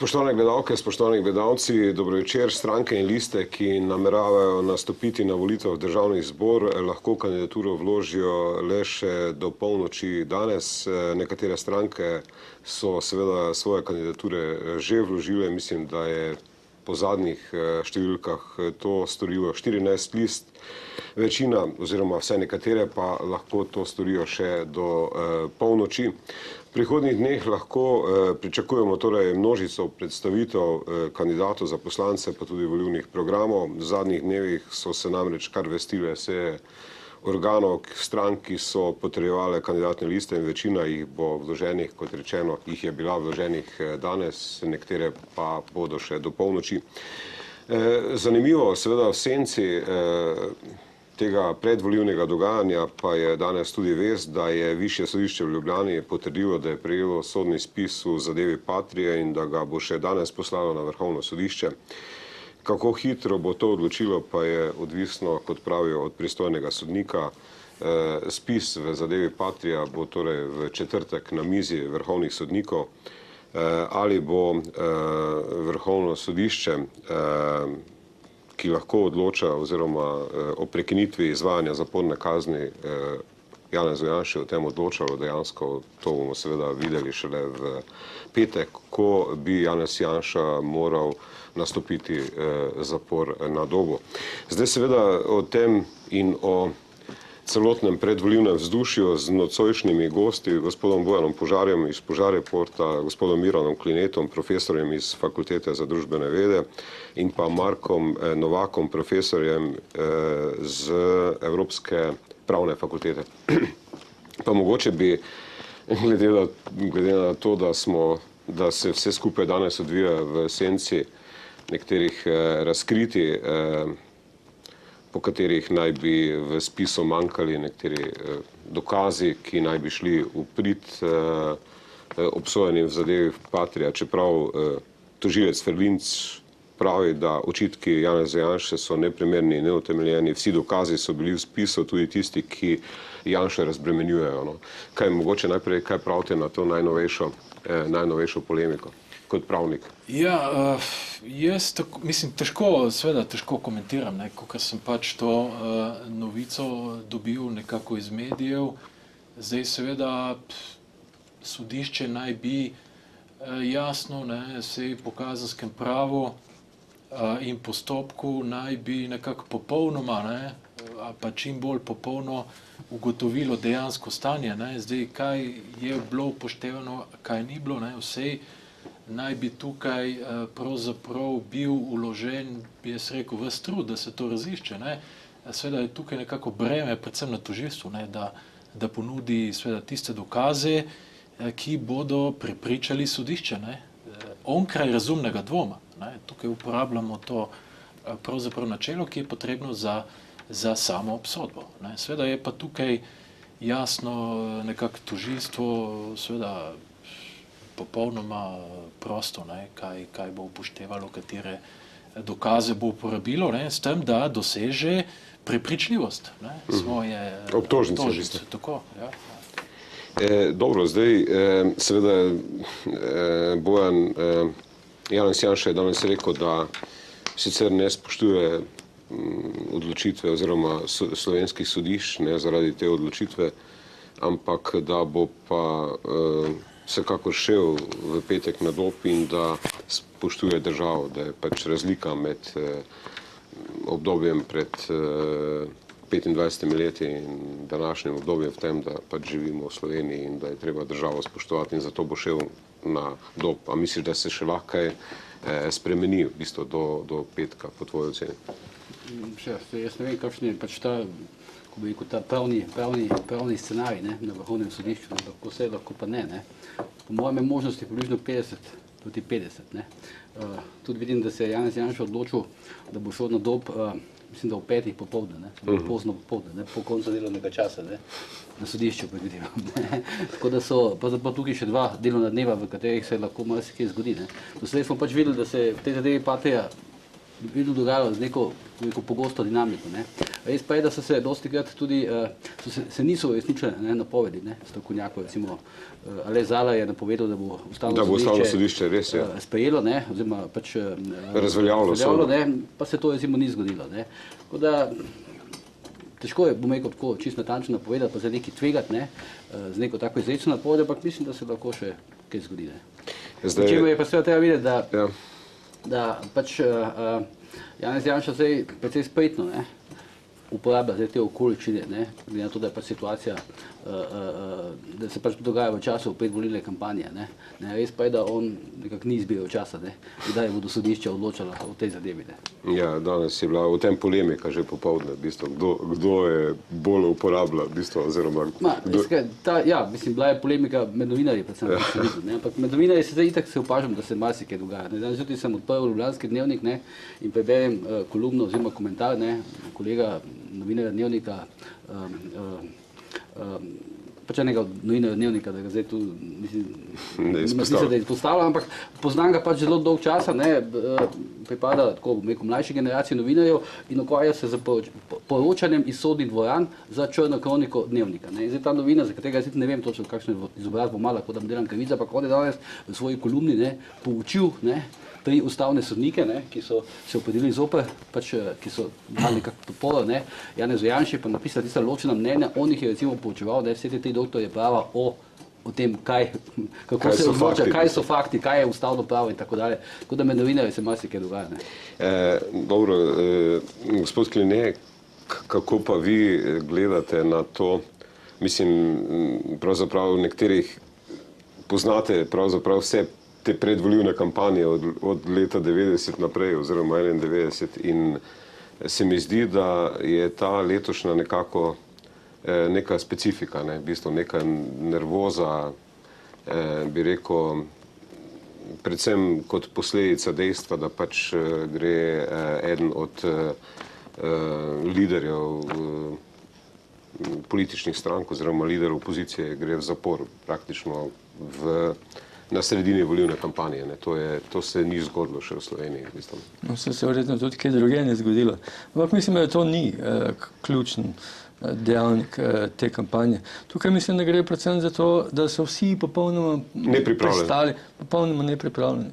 Spoštovane gledalke, spoštovani gledalci, dobro večer. Stranke in liste, ki nameravajo nastopiti na volitvah v državni zbor, lahko kandidaturo vložijo le še do polnoči danes. Nekatere stranke so seveda svoje kandidature že vložile, mislim, da je po zadnjih številkah to storilo 14 list. Večina, oziroma vsaj nekatere pa lahko to storijo še do polnoči. V prihodnjih dneh lahko pričakujemo torej množico predstavitev kandidatov za poslance, pa tudi volilnih programov. V zadnjih dnevih so se namreč kar vestile seje organov strank, ki so potrjevale kandidatne liste in večina jih bo vloženih, kot rečeno, jih je bila vloženih danes, nekatere pa bodo še do polnoči. Zanimivo, seveda v senci tega predvolilnega dogajanja pa je danes tudi vest, da je Višje sodišče v Ljubljani potrdilo, da je prejelo sodni spis v zadevi Patrie in da ga bo še danes poslalo na Vrhovno sodišče. Kako hitro bo to odločilo, pa je odvisno, kot pravijo, od pristojnega sodnika. Spis v zadevi Patria bo torej v četrtek na mizi vrhovnih sodnikov. Ali bo Vrhovno sodišče, ki lahko odloča oziroma o prekinitvi izvajanja zaporne kazni Janezu Janši o tem odločalo dejansko, to bomo seveda videli šele v petek, ko bi Janez Janša moral nastopiti zapor na Dobu. Zdaj seveda o tem in o celotnem predvolilnem vzdušju z nocojšnjimi gosti, gospodom Bojanom Požarjem iz Požareporta, gospodom Miranom Klinetom, profesorjem iz Fakultete za družbene vede in pa Markom Novakom, profesorjem z Evropske pravne fakultete. Pa mogoče bi, glede na to, da se vse skupaj danes odvija v senci nekaterih razkritij, po katerih naj bi v spisu manjkali nekateri dokazi, ki naj bi šli v prid obsojenim v zadevi Patria, čeprav tožilec Ferlinc pravi, da očitki Janeza Janše so neprimerni in neutemeljeni, vsi dokazi so bili v spisu, tudi tisti, ki Janše razbremenjujejo. Kaj mogoče najprej, kaj pravite na to najnovejšo polemiko kot pravnik? Ja, jaz mislim, težko komentiram, ko sem pač to novico dobil nekako iz medijev. Zdaj seveda sodišče naj bi jasno, saj po kazenskem pravu in postopku naj bi nekako popolnoma, pa čim bolj popolno ugotovilo dejansko stanje. Zdaj, kaj je bilo upoštevano, kaj ni bilo, vsej naj bi tukaj pravzaprav bil vložen, bi jaz rekel, ves trud, da se to razišče. Seveda je tukaj nekako breme, predvsem na tožilstvu, da ponudi seveda tiste dokaze, ki bodo prepričali sodišče, onkraj razumnega dvoma. Tukaj uporabljamo to pravzaprav načelo, ki je potrebno za samo obsodbo. Seveda je pa tukaj jasno nekako tožilstvo seveda popolnoma prosto, kaj bo upoštevalo, katere dokaze bo uporabilo, s tem, da doseže prepričljivost svoje obtožnice. Tako, ja. Dobro, zdaj seveda Bojan Janez Janša je danes rekel, da sicer ne spoštuje odločitve oziroma slovenskih sodišč zaradi te odločitve, ampak da bo pa vsekakor šel v petek na Dob in da spoštuje državo, da je pač razlika med obdobjem pred 25 leti in današnjim obdobjem v tem, da pač živimo v Sloveniji in da je treba državo spoštovati in zato bo šel na Dob. A misliš, da se še lahko spremeni v bistvu do petka, po tvoji oceni? Jaz ne vem, kakšen je pač ta, ko bi rekel, ta pravni scenarij na Vrhovnem sodišču, lahko vse, lahko pa ne. Po mojem možnosti približno 50 proti 50. Tudi vidim, da se je Janez Janša odločil, da bo šel na Dob, mislim, da v 5. popoldne, pozno popoldne, po koncu delovnega časa, na sodišču predvidevam. Tako da so pa tukaj še 2 delovna dneva, v katerih se lahko marsikaj zgodi. Doslej smo pač videli, da se v tej zadevi Patria vedno dogajalo z neko pogosto dinamiko. Ne. Res pa je, da so se dostikrat tudi, se niso uresničile napovedi strokovnjakov, recimo Aleš Zalar je napovedal, da bo Ustavno sodišče res je sprejelo, oziroma pač razveljavilo, pa se to recimo ni zgodilo. Ne. Tako da težko je, bom rekel tako, čisto natančno napovedati, pa za nekaj tvegati, z neko tako izrečno napoved, ampak mislim, da se lahko še kaj zgodi. Čemu je pa seveda treba videti, da pač Janez Janša zdaj precej spretno uporablja zdaj te okoliščine, glede na to, da je pač situacija, da se pač dogaja v času predvolilne kampanje. Res pa je, da on nekako ni izbiral časa, kdaj bodo sodišča odločala o tej zadevi. Ja, danes je bila v tem polemika že popoldne, v bistvu, kdo je bolj uporablja, v bistvu, oziroma... Ja, mislim, bila je polemika med novinarji, predvsem, ampak med novinarji se zdaj itak se opažam, da se marsikaj dogaja. Danes zjutraj sem odprl Ljubljanski dnevnik in preberem kolumno oziroma komentar kolega novinarja Dnevnika, pač enega novinarja Dnevnika, da ga zdaj tu ne izpostavljam, ampak poznam ga pač zelo dolg časa, pripada tako, bom rekel, mlajši generaciji novinarjev in ukvarja se z poročanjem iz sodnih dvoran za črno kroniko Dnevnika. In zdaj ta novinar, za katerega jaz ne vem točno, kakšno izobrazbo ima, lahko da mu delam krivico, ampak on je danes v svoji kolumni poučil 3 ustavne sodnike, ki so se opredelili zoper, pač, ki so dali nekako podporo, Janezu Janši pa napisali tista ločena mnenja, on jih je recimo poučeval, vse te 3 doktorje prava o tem, kako se odloča, kaj so fakti, kaj je ustavno pravo in tako dalje. Tako da med novinarji se marsikaj dogaja. Dobro, gospod Kline, kako pa vi gledate na to, mislim, pravzaprav nekterih poznate pravzaprav vse te predvolilne kampanje od leta 90 naprej oziroma 91 in se mi zdi, da je ta letošnja nekako neka specifika, v bistvu neka nervoza, bi rekel, predvsem kot posledica dejstva, da pač gre eden od liderjev političnih strank oziroma lider opozicije gre v zapor praktično na sredini volilne kampanje. To se ni zgodilo še v Sloveniji. No, se verjetno tudi kaj druge ne zgodilo. Ampak mislim, da to ni ključen dejavnik te kampanje. Tukaj mislim, da gre predvsem za to, da so vsi popolnoma nepripravljeni.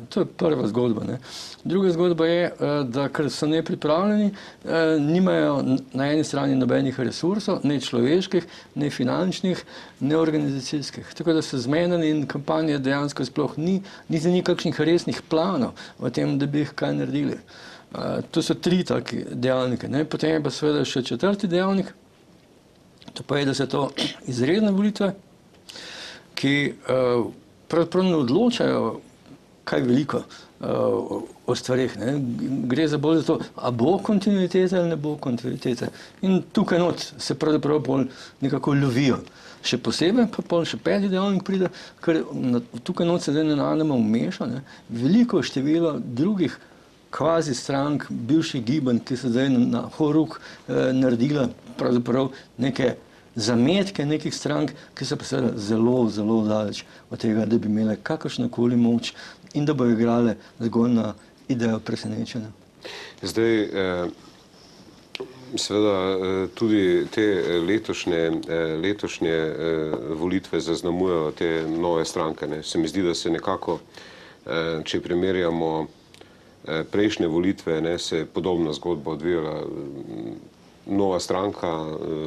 To je prva zgodba. Druga zgodba je, da ker so nepripravljeni, nimajo na eni strani nobenih resursov, ne človeških, ne finančnih, ne organizacijskih. Tako da so zmenjeni in kampanje dejansko sploh ni za nikakšnih resnih planov o tem, da bi jih kaj naredili. To so 3 taki dejavnike. Potem je pa seveda še 4. dejavnik, to pa je, da so to izredne volitve, ki pravzaprav ne odločajo kaj veliko o stvarih. Gre za bolj za to, a bo kontinuiteta ali ne bo kontinuiteta. In tukaj not se pravzaprav bolj nekako lovijo. Še posebej pa pol še 5. dejavnik pride, ker tukaj not se zdaj nenadoma vmeša veliko število drugih kvazi strank, bivših gibanj, ki so zdaj na horuk naredila pravzaprav neke zametke nekih strank, ki so pa seveda zelo, zelo daleč od tega, da bi imele kakršnokoli moč in da bo igrale zgolj na idejo presenečenja. Zdaj, seveda tudi te letošnje volitve zaznamujejo te nove stranke. Se mi zdi, da se nekako, če primerjamo prejšnje volitve, se je podobna zgodba odvijala. Nova stranka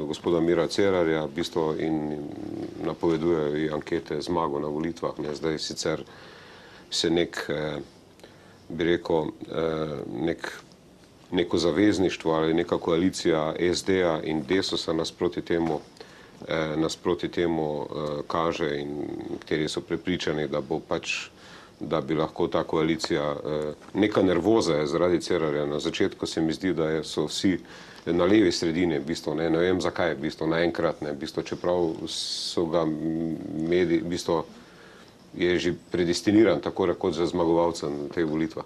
gospoda Mira Cerarja v bistvu in napovedujejo i ankete zmago na volitvah. Zdaj sicer se bi rekel, neko zavezništvo ali neka koalicija SD-a in Desusa nasproti temu kaže in kateri so prepričani, da bo pač, da bi lahko ta koalicija, neka nervoza je zaradi Cerarja. Na začetku se mi zdi, da so vsi na levi sredini, v bistvu, ne vem zakaj, v bistvu naenkrat, v bistvu, čeprav so ga mediji, v bistvu je že predestiniran tako rekoč za zmagovalca na teh volitvah.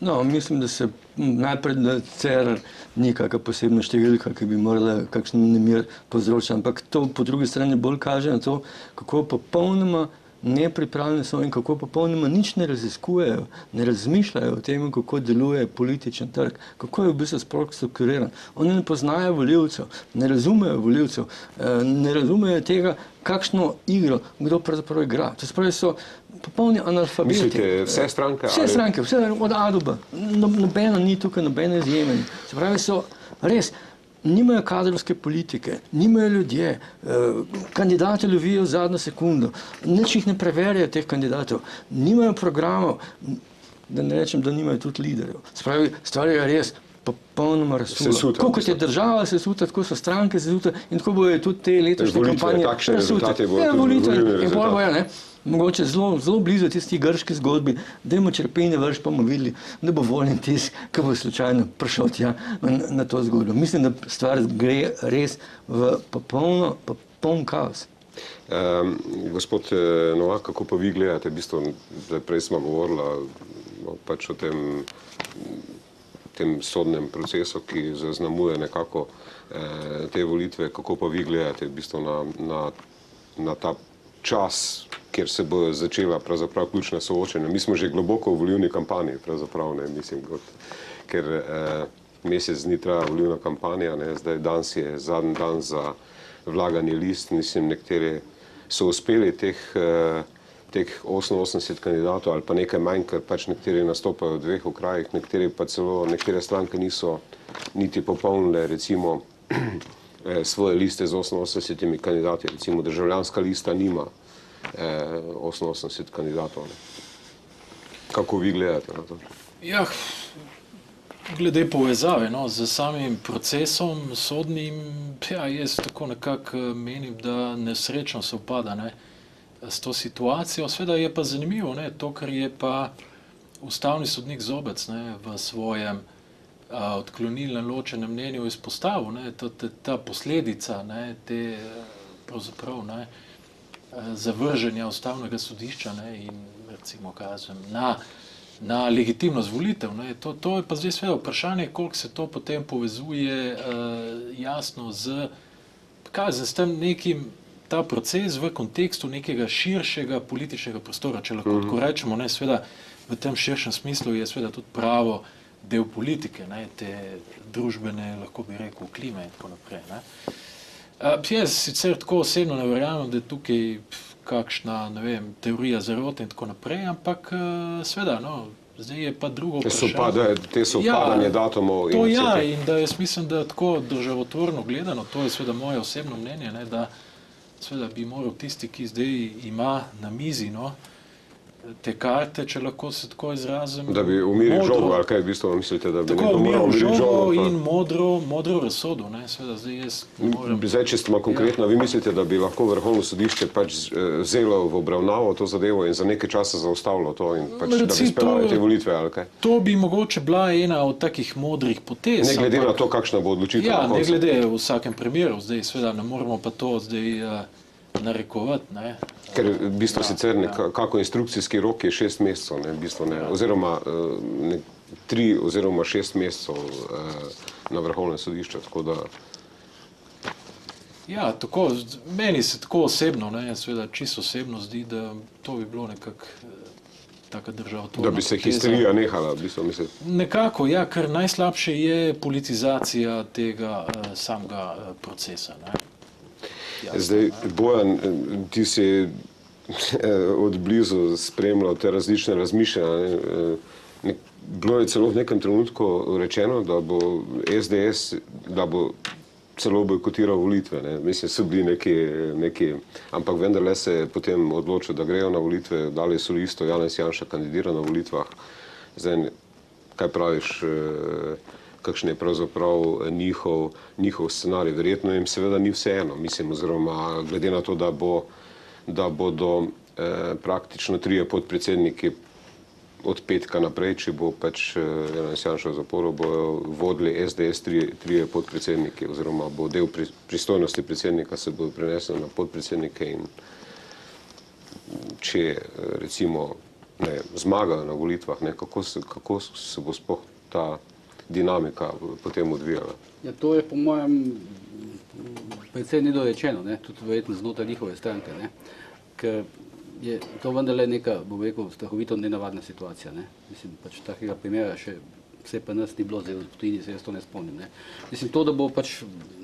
No, mislim, da se najprej, da Cerar ni kakšna posebna številka, ki bi morala kakšen nemir povzročiti, ampak to po drugi strani bolj kaže na to, kako popolnoma nepripravljeni so in kako popolnoma nič ne raziskujejo, ne razmišljajo o tem, kako deluje političen trg, kako je v bistvu sploh strukturiran. Oni ne poznajo volivcev, ne razumejo volivcev, ne razumejo tega, kakšno igro kdo pravzaprav igra. To se pravi, so popolni analfabeti. Mislite vse stranke? Vse stranke, vse od A do B. Nobena ni tukaj, nobene izjeme. Se pravi, so res, nimajo kadrovske politike, nimajo ljudje, kandidate lovijo v zadnjo sekundo, nič jih ne preverjajo teh kandidatov, nimajo programov, da ne rečem, da nimajo tudi liderjev. Se pravi, stvar je res popolnoma razsuta. Tako kot je država sesuta, tako so stranke sesute in tako bojo tudi te letošnje kampanje razsute. Volitve in bolj bojo, ne? Mogoče zelo blizu tisti grški zgodbi, dajmo črepine vrš, pa bomo videli, da bo voljen tisk, ki bo slučajno prišel tja na to zgodbo. Mislim, da stvar gre res v popoln kaos. Gospod Novak, kako pa vi gledate, v bistvu, prej smo govorili pač o tem sodnem procesu, ki zaznamuje nekako te volitve, kako pa vi gledate v bistvu na ta čas, kjer se bo začela pravzaprav ključna soočenja. Mi smo že globoko v volilni kampanji, pravzaprav, ne, mislim, ker mesec dni traja volilna kampanja, ne, zdaj danes je zadnji dan za vlaganje list, mislim, nekateri so uspeli teh 88 kandidatov ali pa nekaj manj, ker pač nekateri nastopajo v dveh okrajih, nekatere stranke niso niti popolnile, recimo, svoje liste z 88 kandidati, recimo državljanska lista nima 88 kandidatov. Ne. Kako vi gledate na to? Ja, glede povezave z samim procesom sodnim, ja, jaz tako nekako menim, da nesrečno se upada, ne, s to situacijo. Sveda je pa zanimivo, ne, to, kar je pa ustavni sodnik Zobec, ne, v svojem odklonilnem ločenem mnenju izpostavil, ne, ta posledica, ne, te pravzaprav, ne, zavrženja ustavnega sodišča, ne, in recimo kažem na legitimnost volitev, ne, to je pa zdaj seveda vprašanje, koliko se to potem povezuje jasno z tem nekim, ta proces v kontekstu nekega širšega političnega prostora, če lahko tako rečemo, ne, seveda v tem širšem smislu je seveda tudi pravo del politike, ne, te družbene, lahko bi rekel, klime in tako naprej, ne. Jaz sicer tako osebno ne verjamem, da je tukaj kakšna, ne vem, teorija zarote in tako naprej, ampak seveda, no, zdaj je pa drugo vprašanje. Te so padanje datumov. To ja, in da jaz mislim, da tako državotvorno gledano, to je seveda moje osebno mnenje, ne, da seveda bi moral tisti, ki zdaj ima na mizi, no, te karte, če lahko se tako izrazim. Da bi umiril žogo, ali kaj v bistvu mislite, da bi tako umiril žogo in modro razsodo, ne, seveda zdaj jaz ne morem. Zdaj, če ste malo konkretno, vi mislite, da bi lahko Vrhovno sodišče pač vzelo v obravnavo to zadevo in za nekaj časa zaustavilo to in pač, da bi speljali te volitve, ali kaj? To bi mogoče bila ena od takih modrih potez. Ne glede na to, kakšna bo odločitev. Ja, ne glede v vsakem primeru, zdaj seveda ne moramo pa to zdaj narekovati, ne. Ker v bistvu sicer nekako instrukcijski rok je 6 mesecev, ne, v bistvu ne, oziroma 3 oziroma 6 mesecev na Vrhovnem sodišču, tako da. Ja, tako, meni se tako osebno, ne, seveda čisto osebno zdi, da to bi bilo nekako taka državotvorna. Da bi se histerija nehala, v bistvu mislite? Nekako, ja, ker najslabše je politizacija tega samega procesa, ne. Zdaj, Bojan, ti si od blizu spremljal te različne razmišljanja. Bilo je celo v nekem trenutku rečeno, da bo SDS, da bo celo bojkotiral volitve. Ne. Mislim, so bili neki, ampak vendarle se je potem odločil, da grejo na volitve, dali so listo, Janez Janša kandidira na volitvah. Zdaj, kaj praviš, kakšen je pravzaprav njihov scenarij. Verjetno jim seveda ni vseeno, mislim, oziroma glede na to, da bodo praktično 3 podpredsedniki od petka naprej, če bo pač Janez Janša v zaporu, bojo vodili SDS 3 podpredsedniki, oziroma bo del pristojnosti predsednika se bo prenesel na podpredsednike in če recimo zmagajo na volitvah, kako se bo sploh ta dinamika potem odvijala. Ja, to je po mojem predvsem nedorečeno, ne, tudi verjetno znotraj njihove stranke, ne, ker je to vendarle neka, bom rekel, strahovito nenavadna situacija. Ne? Mislim, pač takega primera še vse pa nas ni bilo, zdaj v tujini se jaz to ne spomnim. Ne? Mislim, to, da bo pač,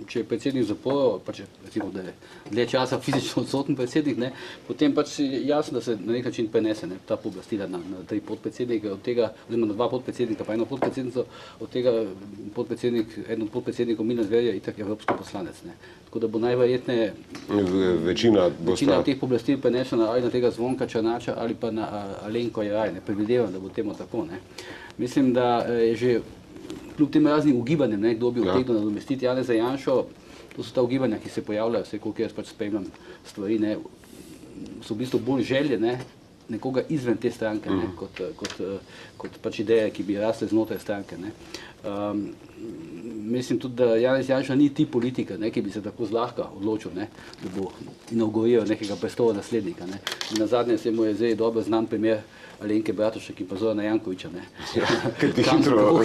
če je predsednik zaporu, pač recimo, da je dlje časa fizično odsoten predsednik, ne, potem pač jasno, da se na nek način prenese, ne, ta pooblastila na 3 podpredsednike, od tega, oziroma na 2 podpredsednika, pa 1 podpredsednico, od tega eden od podpredsednikov Milan Zver je itak evropski poslanec. Ne. Tako da bo najverjetneje večina teh pooblastil prenešena ali na tega Zvonka Černača ali pa na Alenko Jeraj. Ne. Predvidevam, da bo temu tako. Ne. Mislim, da je že kljub tem raznim ugibanjem, ne, kdo bi utegnil nadomestiti Janeza Janšo, to so ta ugibanja, ki se pojavljajo, vse koliko jaz pač spremljam stvari, ne, so v bistvu bolj želje, ne, nekoga izven te stranke, ne, kot pač ideje, ki bi rasle znotraj stranke. Ne. Mislim tudi, da Janez Janša ni tip politika, ne, ki bi se tako zlahka odločil, ne, da bo inauguriral nekega prestola naslednika. Ne. In nazadnje se mu je zdaj dobro znan primer Alenke Bratušek in pa Zorana Jankovića. Ne.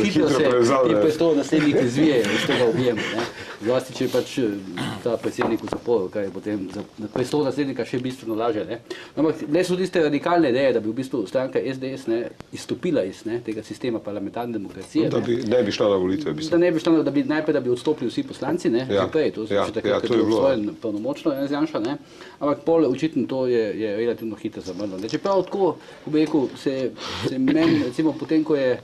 Hitro se ti prestol naslednjih izvijejo iz tega objema. Zlasti, če je pač ta predsednik v zaporu, kaj je potem za prestol naslednika še bistveno lažje. Ne. Ampak ne so tiste radikalne ideje, da bi v bistvu stranka SDS, ne, izstopila iz, ne, tega sistema parlamentarne demokracije. Da bi ne bi šla na volitve. Da ne bi šla, da bi najprej, da bi odstopili vsi poslanci, ne, zaprej, to se še takrat, kad je obstojen polnomočno Janez Janša, ne. Ampak pol očitno to je relativno hitro zamrlo. Čeprav tako, ko bi rekel, se meni, recimo potem, ko je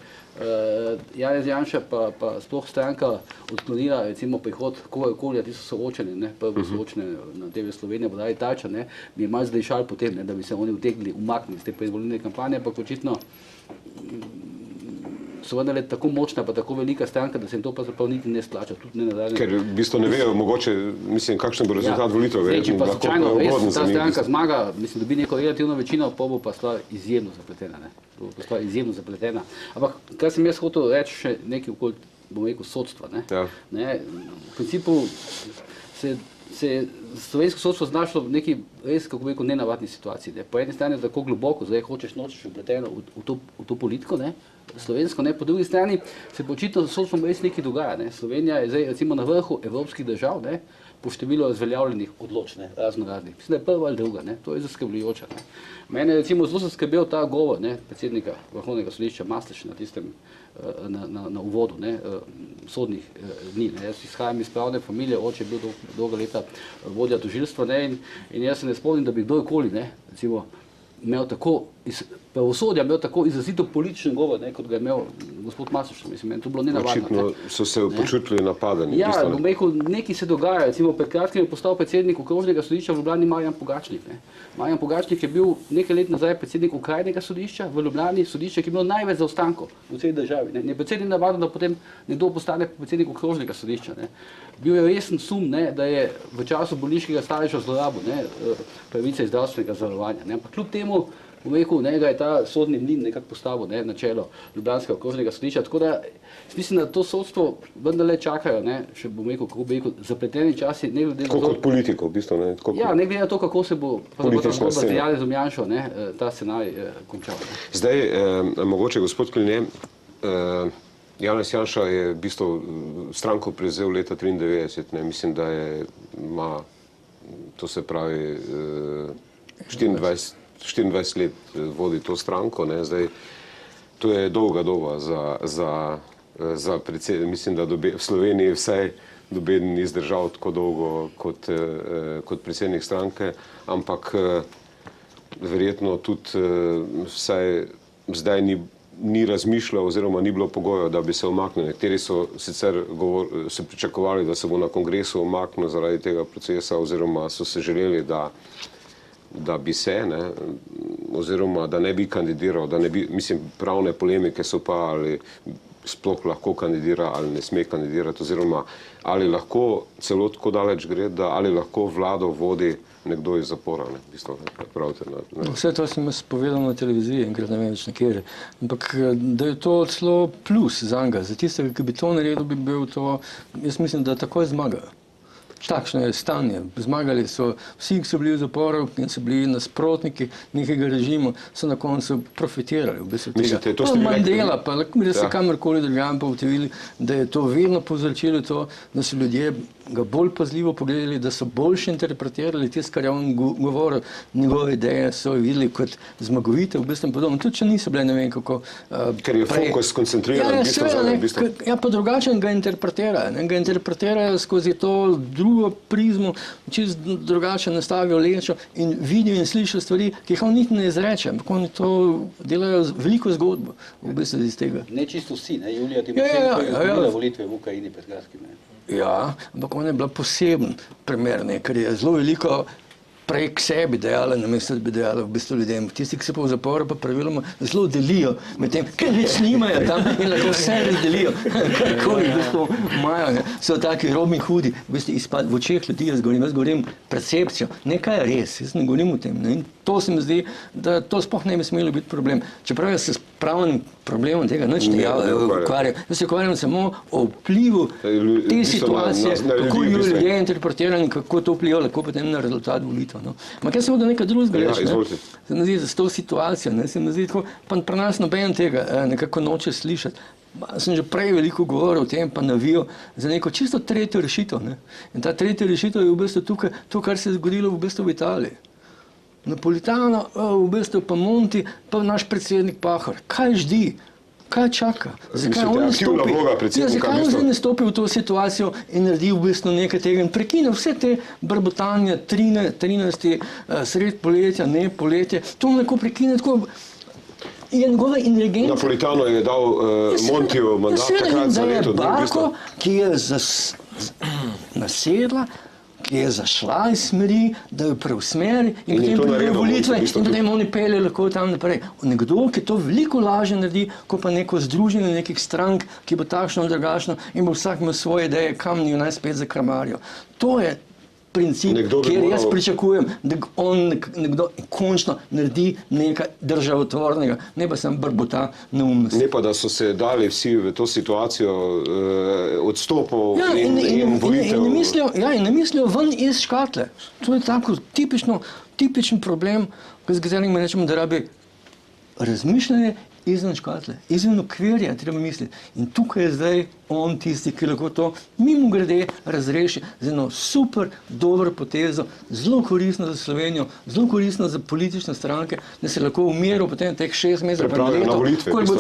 Janez Janša pa sploh stranka odklonila recimo prihod kogarkoli, ti so soočeni, ne, prvo soočene na TV Slovenija, bodaj Tača, ne, mi je malo zdajšal potem, ne, da bi se oni umaknili iz te predvolilne kampanje, ampak očitno so vendarle tako močna pa tako velika stranka, da se jim to pa zaprav niti ne splača. Ker v bistvu ne vejo, mogoče, mislim, kakšen bo rezultat volitev. Če pa slučajno ta stranka zmaga, mislim, dobi neko relativno večino, pa bo pa stvar izjemno zapletena. Ne? Bo pa stvar izjemno zapletena. Ampak, kar sem jaz hotel reči še nekaj okoli, bom rekel, sodstva. Ne? Ja. Ne? V principu se je slovensko sodstvo znašlo v neki res, kako bi rekel, nenavadni situaciji. Ne? Po eni strani je tako globoko, zdaj hočeš nočeš vpleteno v to politiko, ne? Slovensko, ne? Po drugi strani se pa očitno s sodstvom res nekaj dogaja. Ne? Slovenija je zdaj recimo na vrhu evropskih držav, ne? Po številu razveljavljenih odločb, razno raznih. Mislim, da je prva ali druga, ne? To je zaskrbljujoče. Ne? Mene je recimo zelo zaskrbel ta govor, ne? Predsednika Vrhovnega sodišča Masleša na tistem na uvodu, ne, sodnih dni. Ne. Jaz izhajam iz pravne familije, oče je bil dolga leta vodja tožilstva, ne, in jaz se ne spomnim, da bi kdorkoli, ne, recimo, imel tako, iz pravosodja imel tako izrazito političen govor, ne, kot ga je imel gospod Masleš. Mislim, to bilo nenavadno. Očitno so se počutili napadeni. Ja, bom rekel, nekaj se dogaja. Recimo, pred kratkim je postal predsednik Okrožnega sodišča v Ljubljani Marjan Pogačnik. Ne. Marjan Pogačnik je bil nekaj let nazaj predsednik Okrajnega sodišča v Ljubljani, sodišče, ki je imelo največ zaostankov v celi državi. Ne je predvsem navadno, da potem nekdo postane predsednik Okrožnega sodišča. Ne. Bil je resen sum, ne, da je v času bolniškega staleža zlorabil, ne, pravice iz zdravstvenega zavarovanja. Ne. Ampak kljub temu, bom rekel, ne, ga je ta sodni mlin nekako postavil, ne, na čelo Ljubljanskega okrožnega sodišča. Tako da mislim, da to sodstvo vendarle čakajo, ne, še bom rekel, kako bi rekel, zapleteni časi, ne glede na to. Kot politikov, v bistvu, ne. Ja, ne glede na to, kako se bo z Janezom Janšo, ne, ta scenarij končal. Ne. Zdaj, mogoče gospod Kline, Janez Janša je v bistvu stranko prevzel leta 1993, ne, mislim, da ima, to se pravi, 24 let vodi to stranko, ne, zdaj, to je dolga doba za predsednik, mislim, da v Sloveniji vsaj nobeden ni zdržal tako dolgo kot predsednik stranke, ampak verjetno tudi vsaj zdaj ni razmišljal oziroma ni bilo pogojev, da bi se umaknil. Nekateri so sicer so pričakovali, da se bo na kongresu umaknil zaradi tega procesa oziroma so se želeli, da bi se, ne, oziroma da ne bi kandidiral, da ne bi, mislim, pravne polemike so pa, ali sploh lahko kandidira ali ne sme kandidirati, oziroma ali lahko celo tako daleč gre, da ali lahko vlado vodi nekdo iz zapora, ne, v bistvu, pravite. Ne. Vse to sem jaz povedal na televiziji, enkrat ne vem več nekjer, ampak da je to celo plus za njega, za tistega, ki bi to naredil, bi bil to, jaz mislim, da takoj zmaga. Takšno je stanje. Zmagali so vsi, ki so bili v zaporu in so bili nasprotniki nekega režima, so na koncu profitirali. V bistvu Mislite, to pa ste vi Mandela, rekli? pa lahko bi se kamorkoli drugam pa ugotovili, da je to vedno povzročilo to, da so ljudje ga bolj pazljivo pogledali, da so boljše interpretirali tisto, kar je on govoril, njegove ideje so videli kot zmagovite, v bistvu podobno. Tudi če niso bile, ne vem kako. Ker je fokus koncentriran Ja, pa drugače ga interpretirajo. Ga interpretirajo skozi to drugo prizmo, čist drugače nastavijo lečo in vidijo in slišijo stvari, ki jih on niti ne izreče, ampak oni to delajo veliko zgodbo v bistvu iz tega. Ne čisto vsi, ne? Julija Timošenko je izgubila volitve v Ukrajini pred kratkim. Ja, ampak ona je bila poseben primer, ker je zelo veliko prej k sebi dejala, namesto da bi dejala v bistvu ljudem. Tisti, ki se pa v zaporu, pa praviloma zelo delijo med tem, ker nič nimajo tam in lahko vse razdelijo. Karkoli v bistvu imajo. So taki Robin Hoodi, v bistvu izpad v očeh ljudi, jaz govorim percepcijo. Nekaj je res, jaz ne govorim o tem. In to se mi zdi, da to sploh ne bi smelo biti problem. Čeprav jaz se s pravnim problemom tega nič ne ukvarjam. Jaz se ukvarjam samo o vplivu te situacije, kako jo ljudje interpretirajo in kako to vpliva lahko potem na rezultat volitev. Ampak jaz se vodo nekaj drugega reči. Se mi zdi, za to situacijo, se mi zdi tako, pa pri nas noben tega nekako noče slišati. Sem že prej veliko govoril o tem, pa navijal za neko čisto tretjo rešitev. In ta tretja rešitev je v bistvu tukaj to, kar se je zgodilo v bistvu v Italiji. Napolitano, v bistvu pa Monti, pa naš predsednik Pahor. Kaj ždi? Kaj čaka? Zakaj on ne stopi v to situacijo in naredi v bistvu nekaj tega in prekine vse te brbotanje, 13. sred poletja, ne poletje, to lahko prekine tako. Je njegova inteligenca. Napolitano je dal Montiju mandat takrat za leto. Da je Bako, ki je nasedla, ki je zašla iz smeri, da jo preusmeri in potem pridejo volitve in potem oni pelje lahko tam naprej. Nekdo, ki to veliko lažje naredi, kot pa neko združenje nekih strank, ki bo takšno in drugačno in bo vsak imel svoje ideje, kam njo naj spet zakramarijo. To je princip, kjer jaz pričakujem, da on nekdo končno naredi nekaj državotvornega, ne pa sem brbota neumnosti. Ne pa, da so se dali vsi v to situacijo odstopov in volitev. In ne mislijo ven iz škatle. To je tako tipičen problem, s katerim rečemo, da rabi razmišljanje izven škatle, izven okvirja, treba misliti. In tukaj je zdaj on tisti, ki lahko to mimogrede razreši z eno super dobro potezo, zelo koristno za Slovenijo, zelo koristno za politične stranke, da se lahko v miru potem teh 6 mesecev ko bo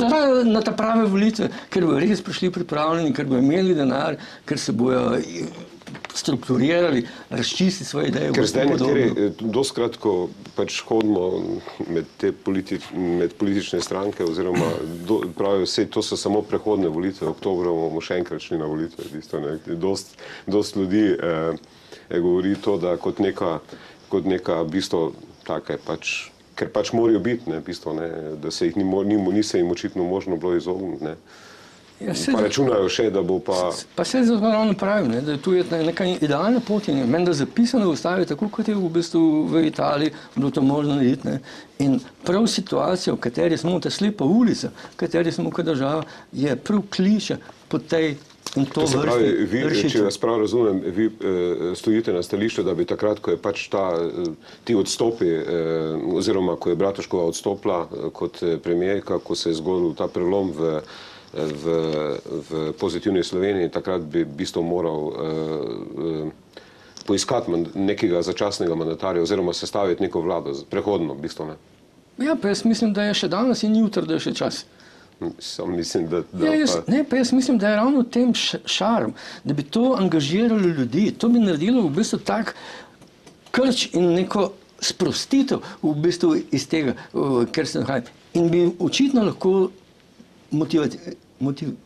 na ta prave volitve, ker bojo res prišli pripravljeni, ker bojo imeli denar, ker se bojo strukturirali, razčistiti svoje ideje. Ker zdaj nekateri doskrat, ko pač hodimo med politične stranke, oziroma pravijo, vse to so samo prehodne volitve, v oktobru bomo še enkrat šli na volitve. Dost ljudi govori to, da kot neka bistvo take pač, ker pač morajo biti, da se jih ni se jim očitno možno bilo izogniti. Pa računajo še, da bo pa... Pa se zato ravno pravim, da tu je neka idealna pot in menda zapisano v ustavi, tako kot je v bistvu v Italiji bilo to možno narediti. In prav situacija, v kateri smo, ta slepa ulica, v kateri smo kot država, je prav kliče po tej in to vrsti rešitev. Če vas prav razumem, vi stojite na stališču, da bi takrat, ko je pač ti odstopi, oziroma ko je Bratuškova odstopila kot premijerka, ko se je zgodil ta prelom v pozitivni Sloveniji, takrat bi v bistvu moral poiskati nekega začasnega mandatarja oziroma sestaviti neko vlado, prehodno v bistvu. Ja, pa jaz mislim, da je še danes in jutri, da je še čas. Sam mislim, da jaz mislim, da je ravno v tem šarm, da bi to angažiralo ljudi, to bi naredilo v bistvu tak krč in neko sprostitev v bistvu iz tega, ker se nahaja. In bi očitno lahko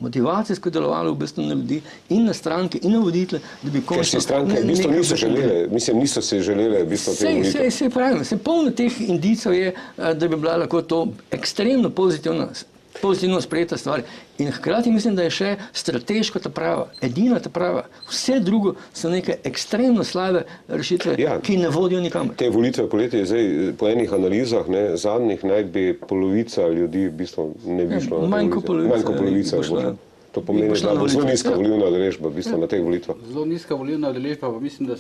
motivacijsko delovalo v bistvu na ljudi in na stranke in na voditelje, da bi končno... Ker si stranke v bistvu niso želele, mislim, niso se želele v bistvu te volitve. Sej pravim, polno teh indicov je, da bi bila lahko to ekstremno pozitivno sprejeta stvar. In hkrati mislim, da je še strateško ta prava, edina ta prava. Vse drugo so neke ekstremno slabe rešitve, ki ne vodijo nikamor. Te volitve poletje je zdaj po enih analizah, zadnjih, naj bi polovica ljudi v bistvu ne bi šlo na te volitve. Manj kot polovica. To pomeni, da bo zelo nizka volilna udeležba v bistvu na teh volitvah. Zelo nizka volilna udeležba, pa mislim, da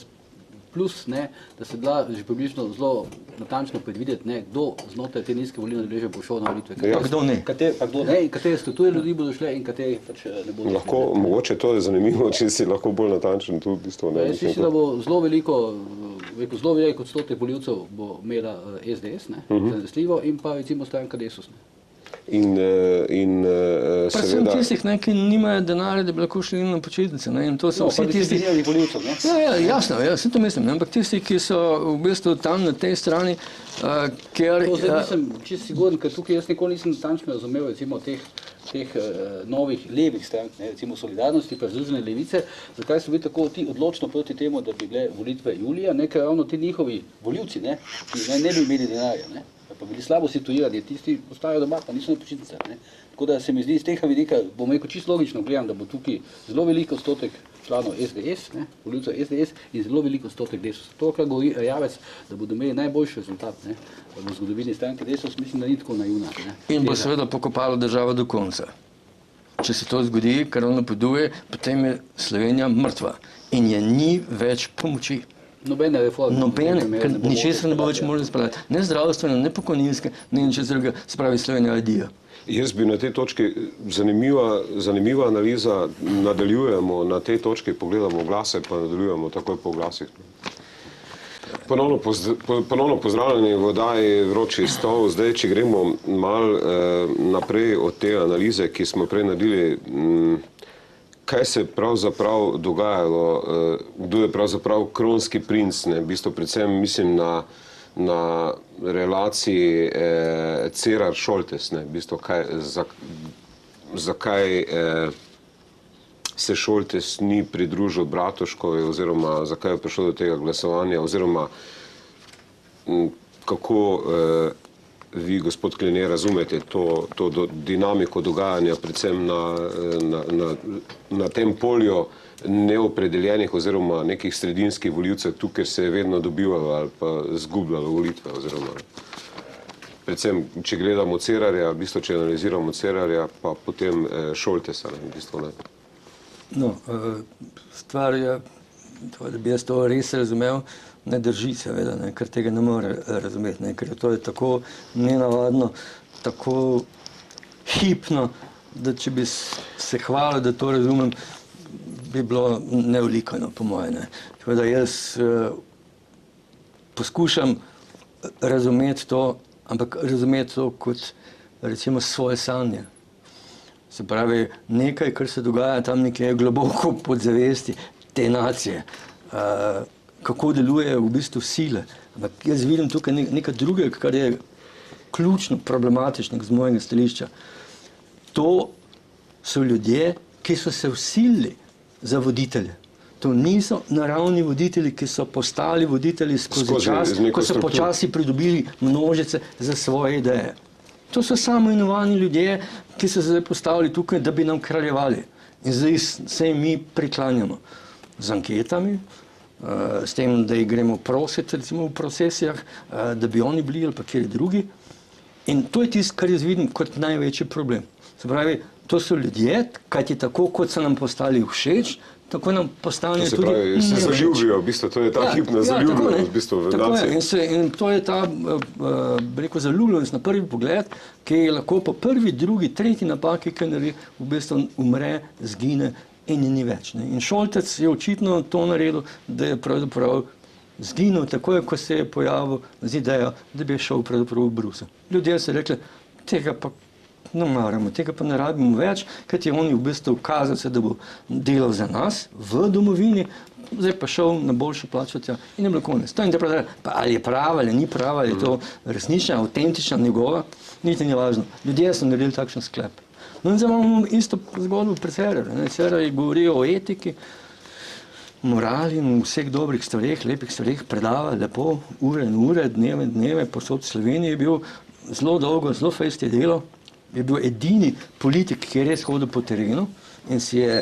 plus, ne, da se da že približno zelo natančno predvideti, ne, kdo znotraj te nizke volilne udeležbe bo šel na volitve. Kdo ne? Katere strukture ljudi bodo šle in kateri pač ne bodo šle. Lahko, mogoče to je zanimivo, če si lahko bolj natančen tu v bistvu. Jaz mislim, da bo zelo velik odstotek volivcev bo imela SDS, ne, zanesljivo, in pa recimo stranka Desus. Ne. In predvsem tistih, ki nimajo denarja, da bi lahko šli na počitnice. In to so vsi tisti, jasno, vse to mislim, ampak tisti, ki so v bistvu tam na tej strani, ker... To zdaj nisem čisto siguren, ker tukaj jaz nikoli nisem natančno razumel recimo teh novih levih strank, recimo Solidarnosti, pa Združene levice, zakaj so bili tako ti odločno proti temu, da bi bile volitve julija, ker ravno ti njihovi volivci, ki ne bi imeli denarja, pa bili slabo situirani, tisti ostajajo doma, pa niso na počitnicah. Tako da se mi zdi iz tega vidika, bom rekel čisto logično gledam, da bo tukaj zelo velik odstotek članov SDS, volivcev SDS in zelo velik odstotek Desus. To, kar govori Erjavec, da bodo imeli najboljši rezultat v zgodovini stranke Desus, mislim, da ni tako naivna. In bo seveda pokopalo državo do konca. Če se to zgodi, kar on napoveduje, potem je Slovenija mrtva in je ni več pomoči. Nobene reforme. Ker ničesar ne bo več možno spravljati. Ne zdravstvene, ne pokojninske, ne nič drugega, se pravi Slovenija adija. Jaz bi na tej točki, zanimiva analiza, nadaljujemo na tej točki, pogledamo glase, pa nadaljujemo takoj po glasih. Ponovno pozdravljeni v oddaji Vroči stol. Zdaj, če gremo malo naprej od te analize, ki smo prej naredili, kaj se je pravzaprav dogajalo, kdo je pravzaprav kronski princ, v bistvu predvsem mislim na relaciji Cerar-Šoltes, v bistvu zakaj se Šoltes ni pridružil Bratuškovi oziroma zakaj je prišlo do tega glasovanja oziroma kako vi, gospod Klener, razumete to dinamiko dogajanja, predvsem na tem polju neopredeljenih oziroma nekih sredinskih volivcev, tu, ker se je vedno dobivalo ali pa zgubljalo volitve oziroma predvsem, če gledamo Cerarja, v bistvu, če analiziramo Cerarja, pa potem Šoltesa, v bistvu ne. No, stvar je, da bi jaz to res razumel, ne drži seveda, ker tega ne more razumeti, ker to je tako nenavadno, tako hipno, da če bi se hvalil, da to razumem, bi bilo neolikano, po moje. Tako da jaz poskušam razumeti to, ampak razumeti to kot recimo svoje sanje. Se pravi, nekaj, kar se dogaja tam nekje globoko pod zavesti te nacije, kako delujejo v bistvu sile. Ampak jaz vidim tukaj nekaj drugega, kar je ključno problematičnega z mojega stališča. To so ljudje, ki so se vsilili za voditelje. To niso naravni voditelji, ki so postali voditelji skozi čas, ko so počasi pridobili množice za svoje ideje. To so samoimenovani ljudje, ki so se zdaj postavili tukaj, da bi nam kraljevali. In zdaj se jim mi priklanjamo z anketami, s tem, da jih gremo prositi, recimo v procesijah, da bi oni bili ali pa kjer drugi. In to je tisto, kar jaz vidim kot največji problem. Se pravi, to so ljudje, kajti tako, kot so nam postali všeč, tako nam postanejo tudi nevšeč. Se zaljubijo, v bistvu, to je ta hipna zaljubljenost v bistvu v naciji. In to je ta, rekel, zaljubljenost na prvi pogled, ki je lahko po prvi, drugi, tretji napaki, ki naredi, v bistvu umre, zgine in ni več. In Šoltec je očitno to naredil, da je pravzaprav zginil takoj, ko se je pojavil z idejo, da bi šel pravzaprav v Bruselj. Ljudje so rekli, tega pa ne maramo, tega pa ne rabimo več, kajti on je v bistvu ukazal se, da bo delal za nas v domovini, zdaj pa šel na boljšo plačo tja in je bilo konec. To je pa ali je prava, ali ni prava, ali je to resnična, avtentična, njegova, niti ni važno. Ljudje so naredili takšen sklep. No in zdaj imamo isto zgodbo pri Cerarju. Cerar je govoril o etiki, morali in vseh dobrih stvareh, lepih stvareh, predava lepo, ure in ure, dneve in dneve, posod v Sloveniji je bil zelo dolgo, zelo fejst je delo, je bil edini politik, ki je res hodil po terenu in si je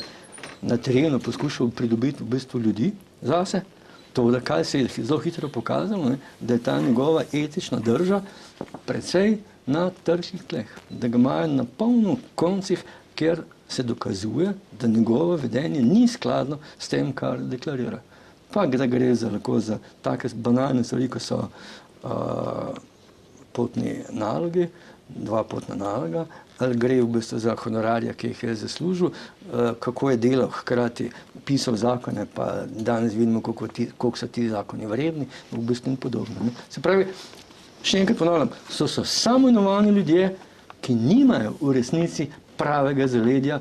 na terenu poskušal pridobiti v bistvu ljudi zase. To, da kaj se je zelo hitro pokazalo, da je ta njegova etična drža precej na trhlih tleh, da ga imajo na polno koncih, kjer se dokazuje, da njegovo vedenje ni skladno s tem, kar deklarira. Pa da gre lahko za take banalne stvari, ko so potni nalogi, 2 potna naloga, ali gre v bistvu za honorarja, ki jih je zaslužil, kako je delal hkrati, pisal zakone, pa danes vidimo, koliko so ti zakoni vredni, v bistvu in podobno. Ne. Se pravi, še enkrat ponavljam, so samoimenovani ljudje, ki nimajo v resnici pravega zaledja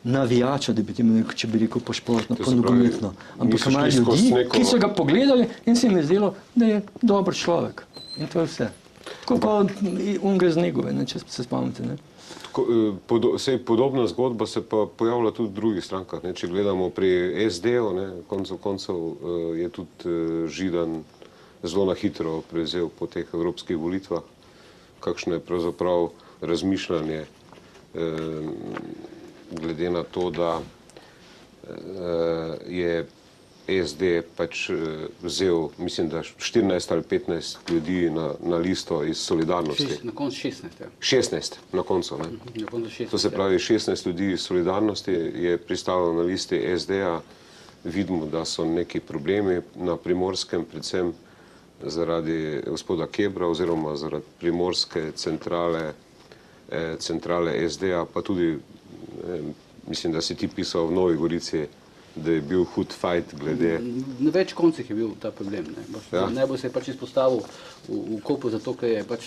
navijača, da bi temu rekel, če bi rekel po športno, po nogometno. Ampak imajo ljudi, ki so ga pogledali in se jim je zdelo, da je dober človek. In to je vse. Tako pa unga z Negove, če se spomnite. Ne? Podobna zgodba se pa pojavlja tudi v drugih strankah. Ne? Če gledamo pri SD-u, koncev je tudi Židan zelo na hitro prevzel po teh evropskih volitvah, kakšno je pravzaprav razmišljanje glede na to, da je SD pač vzel, mislim, da 14 ali 15 ljudi na listo iz Solidarnosti. Na koncu 16, ja. 16 na koncu, ne? Na koncu 16, to se pravi, 16 ljudi iz Solidarnosti je pristalo na listi SD-a. Vidimo, da so neki problemi na Primorskem, predvsem zaradi gospoda Kebra oziroma zaradi primorske centrale SD-a, pa tudi, mislim, da si ti pisal v Novi Gorici, da je bil hud fajt glede... Na več koncih je bil ta problem. Ja. Najbolj se je pač izpostavil v Kopu, zato ker je pač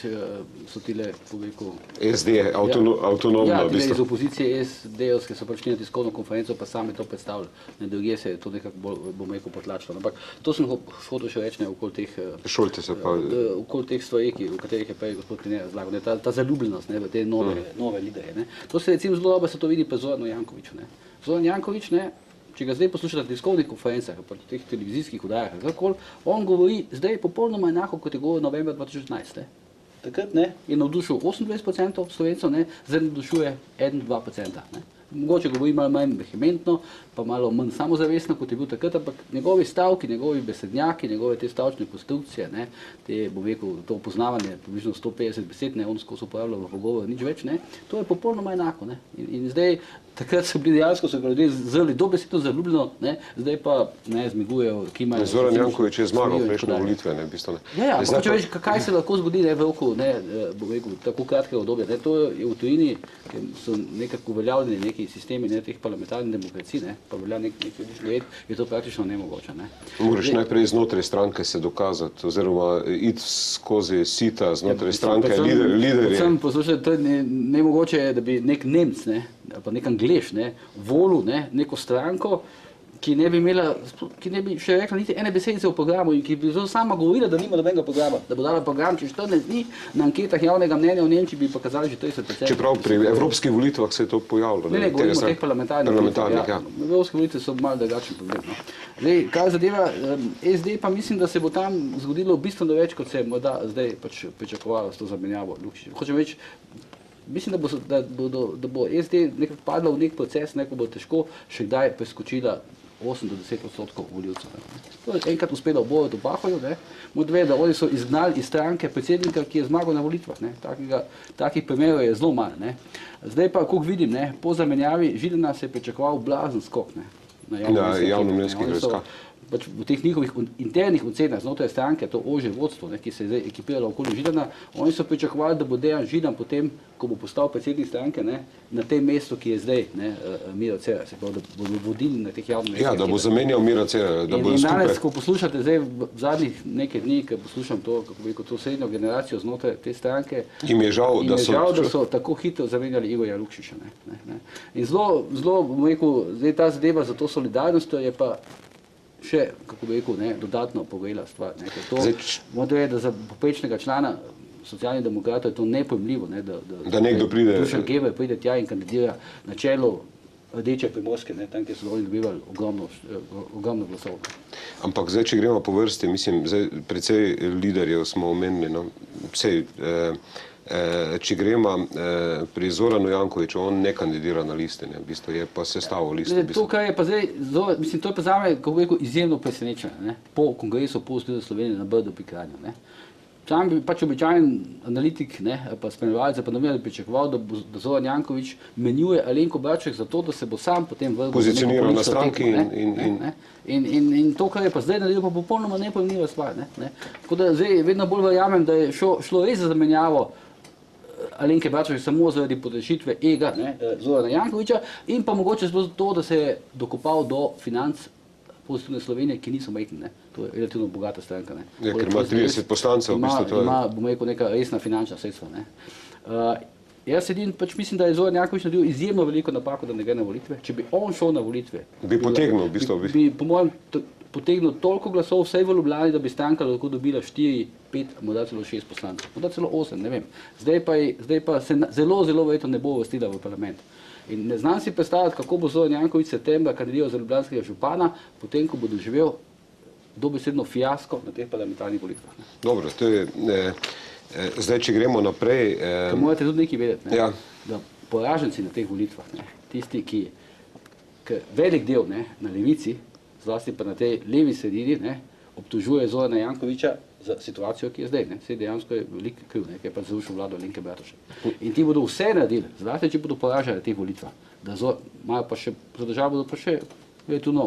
so tile, povedal... SD je avtonomno. Ja, tile iz opozicije SD-ovske so pač na tiskovno konferenco, pa sami to predstavili. Drugje se je to nekako, bom rekel, potlačilo. Ampak to sem hotel še reči, okoli teh... Šolte se pa... Okoli teh stvari, o katerih je prej gospod Kline razlagal. Ta zaljubljenost v te nove lidere. To se recimo zelo dobro se to vidi pri Zoranu Jankoviću. Zoran Janković, če ga zdaj poslušate na tiskovnih konferencah, pa teh televizijskih oddajah, on govori zdaj popolnoma enako, kot je govoril novembra 2011. Takrat je navdušil 28% Slovencev, zdaj navdušuje 1-2%. Mogoče govori malo manj vehementno, pa malo manj samozavestno, kot je bil takrat, ampak njegovi stavki, njegovi besednjaki, njegove te stavčne konstrukcije, te, bom rekel, to poznavanje, približno 150 besed, on skozi uporablja v pogovoru, nič več, to je popolnoma enako. In zdaj, takrat so bili dejansko, so ga ljudje zrli dobesedno zaljubljeno, zdaj pa zmigujejo, ki imajo... Zoran Janković je zmagal prejšnje volitve, v bistvu. Ja, pa če veš, kaj se lahko zgodi v roku, bom rekel, tako kratkega obdobja. To je v tujini, ker so nekako uveljavljeni neki sistemi teh parlamentarnih demokracij, pa velja nekaj let, je to praktično nemogoče. Moraš najprej znotraj stranke se dokazati, oziroma iti skozi sita znotraj stranke, liderje. Predvsem poslušajte, to je nemogoče, da bi nek Nemc, ali pa nek Anglež, volil neko stranko, ki ne bi še rekla niti ene besedice v programu in ki bi zelo sama govorila, da nima nobenega programa, da bo dala program čez 14 dni, na anketah javnega mnenja v Nemčiji bi pokazali že 30%. Čeprav pri evropskih volitvah se je to pojavilo. Ne, govorimo o teh parlamentarnih. Evropske volitve so malo drugačen problem. Zdaj, kar zadeva SD, pa mislim, da se bo tam zgodilo bistveno več, kot se je morda zdaj pač pričakovalo s to zamenjavo Lukšiča. Hočem reči, mislim, da bo SD nekako padla v nek proces, ko bo težko še kdaj preskočila 8-10% voljivcev. To je enkrat uspelo v Borutu Pahorju, da oni so izgnali iz stranke predsednika, ki je zmagal na volitvah. Takih primerov je zelo malo. Zdaj pa, koliko vidim, po zamenjavi Židana se je pričakoval blazen skok na javnomnenjskih raziskavah. V teh njihovih internih ocenah znotraj stranke, to ožje vodstvo, ki se je zdaj ekipiralo okoli Židana, oni so pričakovali, da bo Dejan Židan potem, ko bo postal predsednik stranke, na tem mestu, ki je zdaj Miro Cerar, se pravi, da bodo vodili na teh javnomnenjskih. Ja, da bo zamenjal Miro Cerar, da bodo skupaj. In danes, ko poslušate zdaj v zadnjih nekaj dni, ko poslušam to srednjo generacijo znotraj te stranke, jim je žal, da so tako hitro zamenjali Igorja Lukšiča. In zelo, bom rekel, zdaj ta zadeva za to solidarnostjo je pa še, kako bi rekel, dodatno pogojila stvar. Moram reči, da za poprečnega člana Socialnih demokratov je to nepojmljivo, da nekdo pride... Dušan Keber pride tja in kandidira na čelu Rdeče Primorske, tam, kjer so oni dobivali ogromno glasov. Ampak zdaj, če gremo po vrsti, mislim, precej liderjev smo omenili, če gremo pri Zoranu Jankoviću, on ne kandidira na listi, v bistvu je pa sestavil liste. To, kar je pa zdaj, mislim, to je pa zame, kako rekel, izjemno presenečenje, po kongresu Pol Slovenije na Brdu pri Kranju. sam bi pač običajen analitik, ne, pa spremljevalce, pa novinar pričakoval, da Zoran Janković menjuje Alenko Bratušek zato, da se bo sam potem vrgel pozicioniral na stranki in to, kar je pa zdaj naredil, pa popolnoma nepojmljiva stvar. Ne. Tako da zdaj vedno bolj verjamem, da je šlo res za zamenjavo Alenke Bratušek samo zaradi podrešitve ega Zorana Jankovića in pa mogoče zato, da se je dokopal do financ Pozitivne Slovenije, ki niso majhne. To je relativno bogata stranka. Ja, ker ima 30 poslancev. Ima, bom rekel, neka resna finančna sredstva. Jaz mislim, da je Zoran Janković naredil izjemno veliko napako, da ne gre na volitve. Če bi on šel na volitve, bi potegnil, bi po mojem potegnil toliko glasov vsej v Ljubljani, da bi stranka lahko dobila 4, 5, morda celo 6 poslancev, morda celo 8, ne vem. Zdaj pa se zelo verjetno ne bo uvrstila v parlament. In ne znam si predstavljati, kako bo Zoran Janković septembra kandidiral za ljubljanskega župana, potem ko bo doživel dobesedno fiasko na teh parlamentarnih volitvah. Dobro, to je, zdaj, če gremo naprej... Morate tudi nekaj vedeti, ja. Da poraženci na teh volitvah, tisti, ki velik del na levici, zlasti pa na tej levi sredini, obtožuje Zorana Jankovića za situacijo, ki je zdaj. Vse dejansko je veliko kriv, ki je pa zrušil vlado Alenke Bratušek. In ti bodo vse naredili, zlasti če bodo poražali teh volitvah, da imajo pa še, za državo bodo pa še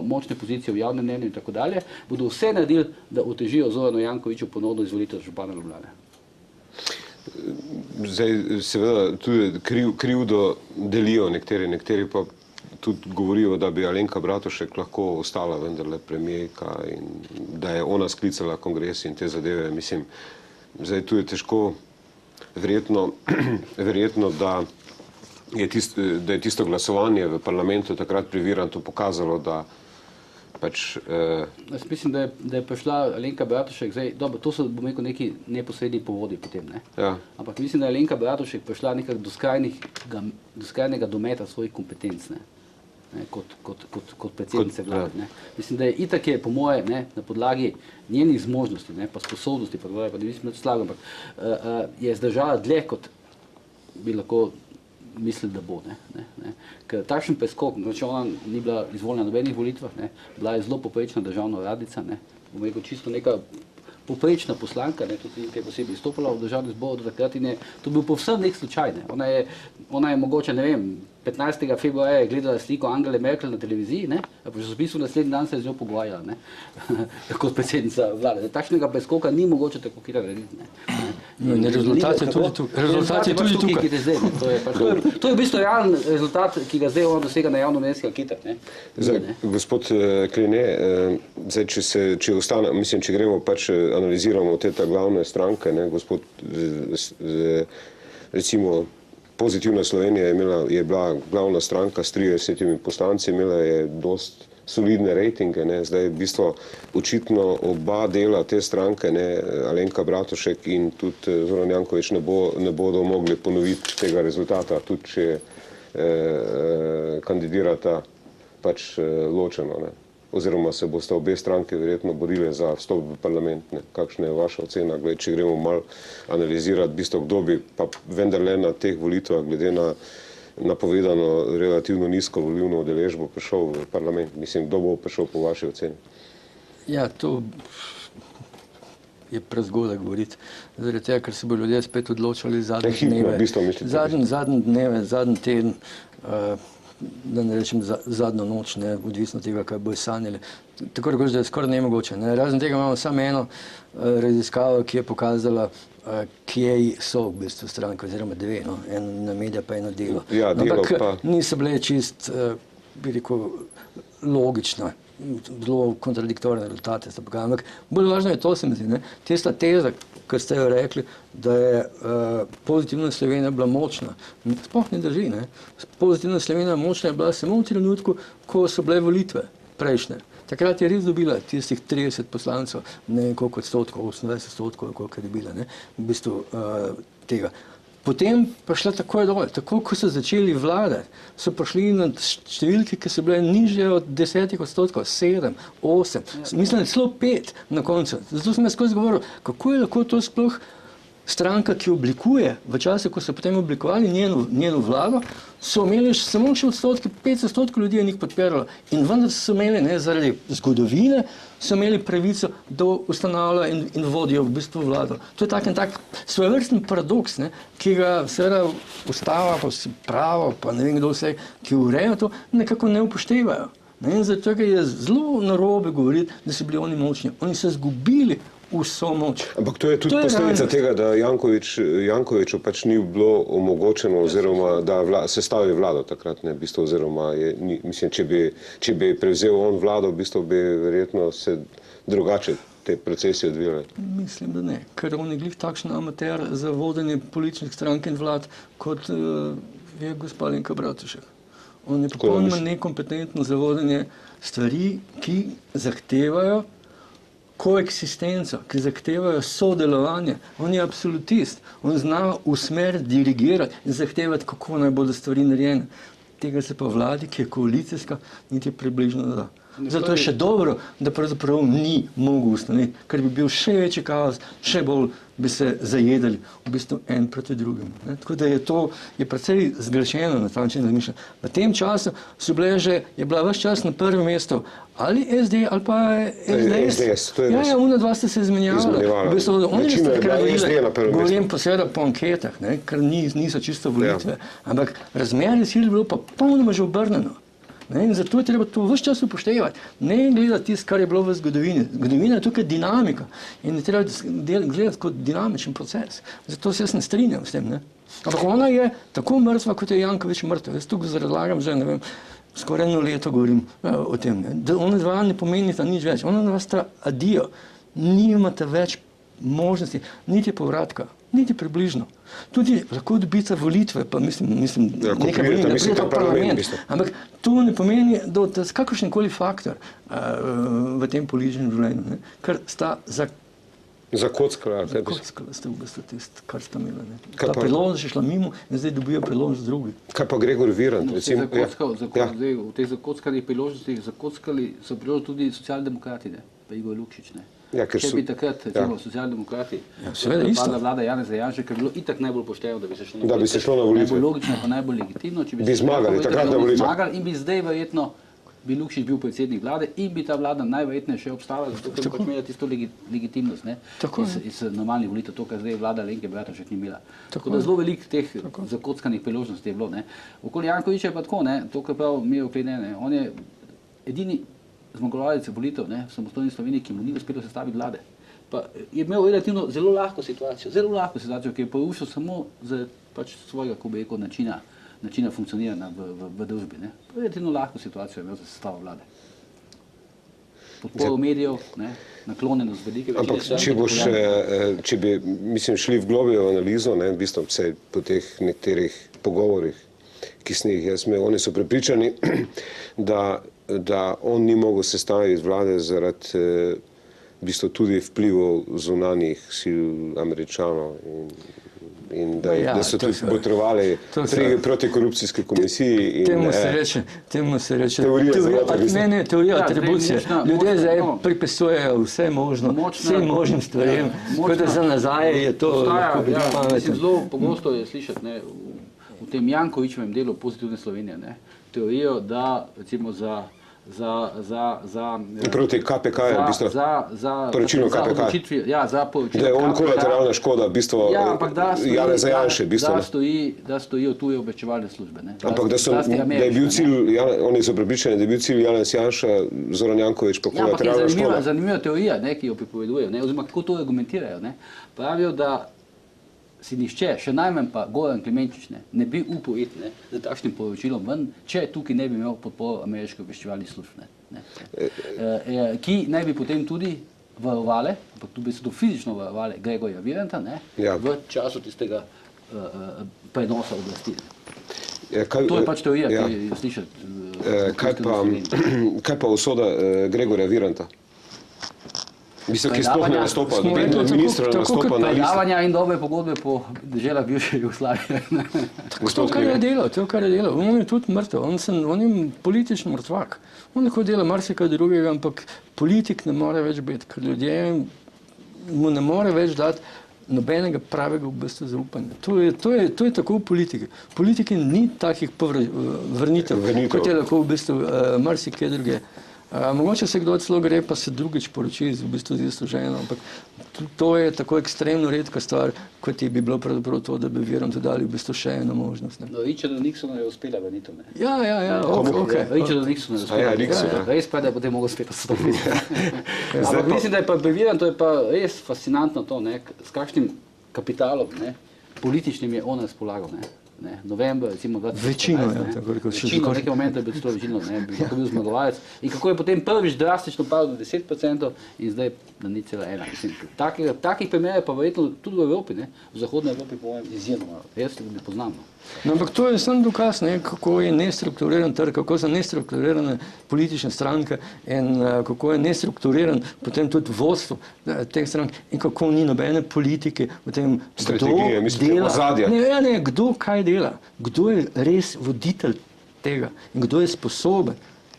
močne pozicije v javnem mnenju in tako dalje, bodo vse naredili, da otežijo Zoranu Jankoviću ponovno izvolitev župana Ljubljane. Zdaj, seveda, tudi krivdo delijo nekateri pa tudi govorijo, da bi Alenka Bratušek lahko ostala vendarle premijerka in da je ona sklicala kongres in te zadeve. Mislim, zdaj tu je težko, verjetno da je tisto glasovanje v parlamentu takrat pri Virantu pokazalo, da pač... Jaz mislim, da je prišla Alenka Bratušek, zdaj, dobro, to so, bom rekel, neki neposredni povodi potem, ne? Ja. Ampak mislim, da je Alenka Bratušek prišla nekako do skrajnega dometa svojih kompetenc, ne? Kot predsednice vlade. Ne. Mislim, da je itak je, po moje, na podlagi njenih zmožnosti, pa sposobnosti, pa ne mislim, da slagam, ampak je zdržala dlje, kot bi lahko mislili, da bo. Ker takšen preskok, znači ona ni bila izvoljena na nobenih volitvah, bila je zelo poprečna državna uradnica, bom rekel, čisto neka poprečna poslanka, tudi nekaj posebej izstopala v državni zbor do takrat in to bil povsem nek slučaj. Ona je mogoče, ne vem, 15. februarja je gledala sliko Angele Merkel na televiziji, pa že v spisku naslednji dan se je z njo pogovarjala, kot predsednica vlade. Takšnega preskoka ni mogoče tako hitro narediti. Rezultat je tudi tukaj. To je v bistvu realen rezultat, ki ga zdaj ona dosega na javnomnenjskih anketah. Gospod Kline, če gremo pač analiziramo te glavne stranke, gospod, recimo, Pozitivna Slovenija je bila glavna stranka s 30 poslanci, imela je dost solidne rejtinge, zdaj v bistvu očitno oba dela te stranke, Alenka Bratušek in tudi Zoran Janković ne bodo mogli ponoviti tega rezultata, tudi če kandidirata pač ločeno, oziroma se boste obe stranke verjetno borile za vstop v parlament. Kakšna je vaša ocena? Če gremo malo analizirati, bistvo, kdo bi pa vendarle na teh volitvah, glede na napovedano relativno nizko volilno udeležbo, prišel v parlament. Mislim, kdo bo prišel po vaši oceni? Ja, to je prezgodaj govoriti. Zaradi tega, ker se bo ljudje spet odločali zadnje dneve, zadnji teden, da ne rečem zadnjo noč, odvisno od tega, kaj bo sanjali. Tako rekoč, da je skoraj nemogoče. Razen tega imamo samo eno raziskavo, ki je pokazala, kje so v bistvu stranke, oziroma dve, eno na medija pa eno delo. Ja, delo pa... Niso bile čist, bi rekel, logične, zelo kontradiktorne rezultate sta pokazali. Ampak bolj važno je to, se mi zdi, tista teza, kar ste jo rekli, da je Pozitivna Slovenija bila močna. Sploh ne drži, Pozitivna Slovenija močna je bila samo v trenutku, ko so bile volitve prejšnje. Takrat je res dobila tistih 30 poslancev, ne vem koliko odstotkov, 28%, koliko je dobila, v bistvu tega. Potem pa šla takoj dol, tako ko so začeli vladati, so prišli na številke, ki so bile nižje od 10%, 7, 8, mislim, celo 5 na koncu. Zato sem jaz skozi govoril, kako je lahko to sploh stranka, ki oblikuje, v času, ko so potem oblikovali njeno vlado, so imeli samo še 5% ljudi je njih podpiralo. In vendar so imeli, ne, zaradi zgodovine, so imeli pravico, da ustanavljajo in vodijo v bistvu vlado. To je tak svojevrsten paradoks, ne, ki ga seveda ustava, pa pravo, pa ne vem kdo vse, ki ureja to, nekako ne upoštevajo. Ne, in zato je zelo narobe govoriti, da so bili oni močni. Oni so izgubili vso moč. Ampak to je tudi posledica tega, da Jankoviću pač ni bilo omogočeno oziroma da sestavi vlado takrat, ne, v bistvu, oziroma mislim, če bi prevzel on vlado, v bistvu bi verjetno se drugače te procesi odvijali. Mislim, da ne, ker on je glih takšen amater za vodenje političnih strank in vlad, kot je gospa Alenka Bratušek. On je popolnoma nekompetentno za vodenje stvari, ki zahtevajo koeksistenco, ki zahtevajo sodelovanje. On je absolutist, on zna v smer dirigirati in zahtevati, kako naj bodo stvari narejene. Tega se pa vladi, ki je koalicijska, niti približno da. Zato je še dobro, da pravzaprav ni mogel ustanoviti, ker bi bil še večji kaos, še bolj bi se zajedali v bistvu en proti drugemu. Ne? Tako da je precej zgrešeno na ta način razmišljati. V tem času je bila ves čas na prvem mestu ali SD ali pa SDS. Ja, ona dva sta se izmenjavala. V bistvu, oni sta takrat govorim posebej po anketah, ne? Ker niso čisto volitve. Ampak razmerje sil je bilo pa popolnoma že obrnjeno. Ne, in zato je treba to vse čas upoštevati. Ne gledati tisto, kar je bilo v zgodovini. Zgodovina je tukaj dinamika in je treba gledati kot dinamičen proces. Zato se jaz ne strinjam s tem. Ne. Ampak ona je tako mrtva, kot je Janković mrtev. Jaz tukaj razlagam že, ne vem, skoraj 1 leto govorim o tem. Ne. Da ona dva ne pomenita nič več. Ona dva sta adijo. Nimate več možnosti, niti povratka, niti približno. Tudi lahko dobite volitve, pa mislim nekaj volitev, da pride v parlament. Ampak to ne pomeni, da je kakršenkoli faktor v tem političnem življenju, ne, ker sta zakockala ste v bistvu tisto, kar sta imela. Ta priložnost je šla mimo in zdaj dobijo priložnost drugi. Kaj pa Gregor Virant? V teh zakockanih priložnostih zakockali so priložnost tudi socialdemokrati, pa Igor Lukšič. Če bi takrat, recimo, socialdemokrati, padla vlada Janeza Janše, ker bi bilo itak najbolj pošteno, da bi se šlo na volitve. Najbolj logično, pa najbolj legitimno, če bi zmagali in bi zdaj verjetno bi Lukšič bil predsednik vlade in bi ta vlada najverjetneje še obstala, zato ker bi pač imela tisto legitimnost, ne, iz normalnih volitev, to, kar zdaj vlada Alenke Bratušek ni imela. Tako da zelo veliko teh zakockanih priložnosti je bilo, ne. Okoli Jankovića je pa tako, ne, to, kar prav Miro Klein, ne, on je edini zmagovalec volitev, ne, v samostojni Sloveniji, ki mu ni uspelo sestaviti vlade. Pa je imel relativno zelo lahko situacijo, ki je porušil samo z pač svojega, kako bi rekel, načina funkcioniranja v družbi. Relativno lahko situacijo je imel za sestavo vlade. Podporo medijev, ne, naklonjenost velike večine. Ampak če bi šli v globljo analizo, ne, v bistvu vse po teh nekaterih pogovorih, ki sem jih jaz imel, oni so prepričani, da on ni mogel sestaviti vlade zaradi v bistvu tudi vplivov zunanjih sil Američanov in da so tudi potrebovali protikorupcijske komisiji. Temu se reče teorija atribucije. Ljudje zdaj pripisujejo vse možno, vsem možnim stvarem, kot da za nazaj je to lahko biti pametno. Zelo pogosto je slišati v tem Jankovićevem delu Pozitivne Slovenije teorijo, da recimo proti KPK je v bistvu poročilo KPK. Da je on kolateralna škoda v bistvu Janeza Janše. Da stojijo tuje obveščevalne službe. Ampak da je bil cilj, oni so prepričani, da je bil cilj Janez Janša, Zoran Janković pa kolateralna škoda. Zanimiva teorija, ki jo pripovedujejo, oziroma kako to argumentirajo. Pravijo, da si nihče, še najmanj pa Goran Klemenčič, ne bi upal iti za takšnim poročilom ven, če tukaj ne bi imel podporo ameriških obveščevalnih služb, ki naj bi potem tudi varovale, ampak tu bi se to fizično varovale Gregorja Viranta, v času tistega prenosa oblasti. To je pač teorija, ki jo slišati. Kaj pa usoda Gregorja Viranta? Mislim, ki sploh ne nastopa, ministra nastopa na listi. Predavanja in dobre pogodbe po deželah bivše Jugoslavije. To, kar je delal, on je tudi mrtev, on je politični mrtvak. On lahko dela marsikaj drugega, ampak politik ne more več biti, ker ljudje mu ne more več dati nobenega pravega v bistvu zaupanja. To je tako v politiki. V politiki ni takih vrnitev, kot je lahko v bistvu marsikje druge. Mogoče se kdo celo gre, pa se drugič poroči v bistvu z isto ženo, ampak to je tako ekstremno redka stvar, kot je bi bilo pravzaprav to, da bi Virom dodali v bistvu še eno možnost. No, Richardu Nixonu je uspela vrnitev, ne? Ja, ok. Richardu Nixonu je uspela. Res pa je, da potem mogel spet odstopiti. Ampak mislim, da je pa pri Viram, to je pa res fascinantno to, ne, s kakšnim kapitalom, ne, političnim je on razpolagal, ne. November, recimo 2015, večino, v nekem momentu je bil to večino, kako bil zmagovalec in kako je potem prvič drastično padel do 10% in zdaj na 0,1. Takih primerov pa verjetno tudi v Evropi, ne? V zahodnej Evropi povem izjemno, jaz ne poznam. No, ampak to je samo dokaz, ne, kako je nestrukturiran trg, kako so nestrukturirane politične stranke in kako je nestrukturiran potem tudi vodstvo teh strank in kako ni nobene politike v tem, strategije, mislite, ozadja. Ne, kdo kaj dela, kdo je res voditelj tega in kdo je sposoben,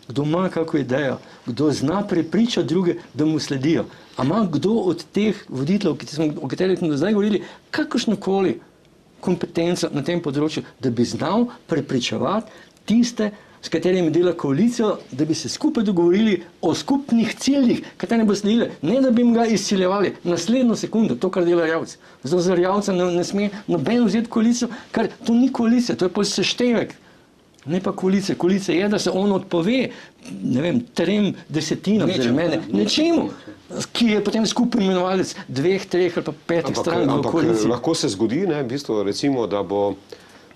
kdo ima kako idejo, kdo zna prepričati druge, da mu sledijo. A ima kdo od teh voditeljev, o katerih smo do zdaj govorili, kakršnokoli kompetenco na tem področju, da bi znal prepričevati tiste, s katerimi dela koalicijo, da bi se skupaj dogovorili o skupnih ciljih, kateri bo sledile, ne da bi jim ga izsiljevali naslednjo sekundo, to, kar dela Erjavec. Zato za Erjavca ne sme noben vzeti koalicijo, ker to ni koalicija, to je pa seštevek, ne pa koalicija. Koalicija je, da se on odpove, ne vem, 3/10 nečemu, ki je potem skupaj imenovalec 2, 3 ali pa 5 strank v koaliciji. Lahko se zgodi, ne, v bistvu, recimo, da bo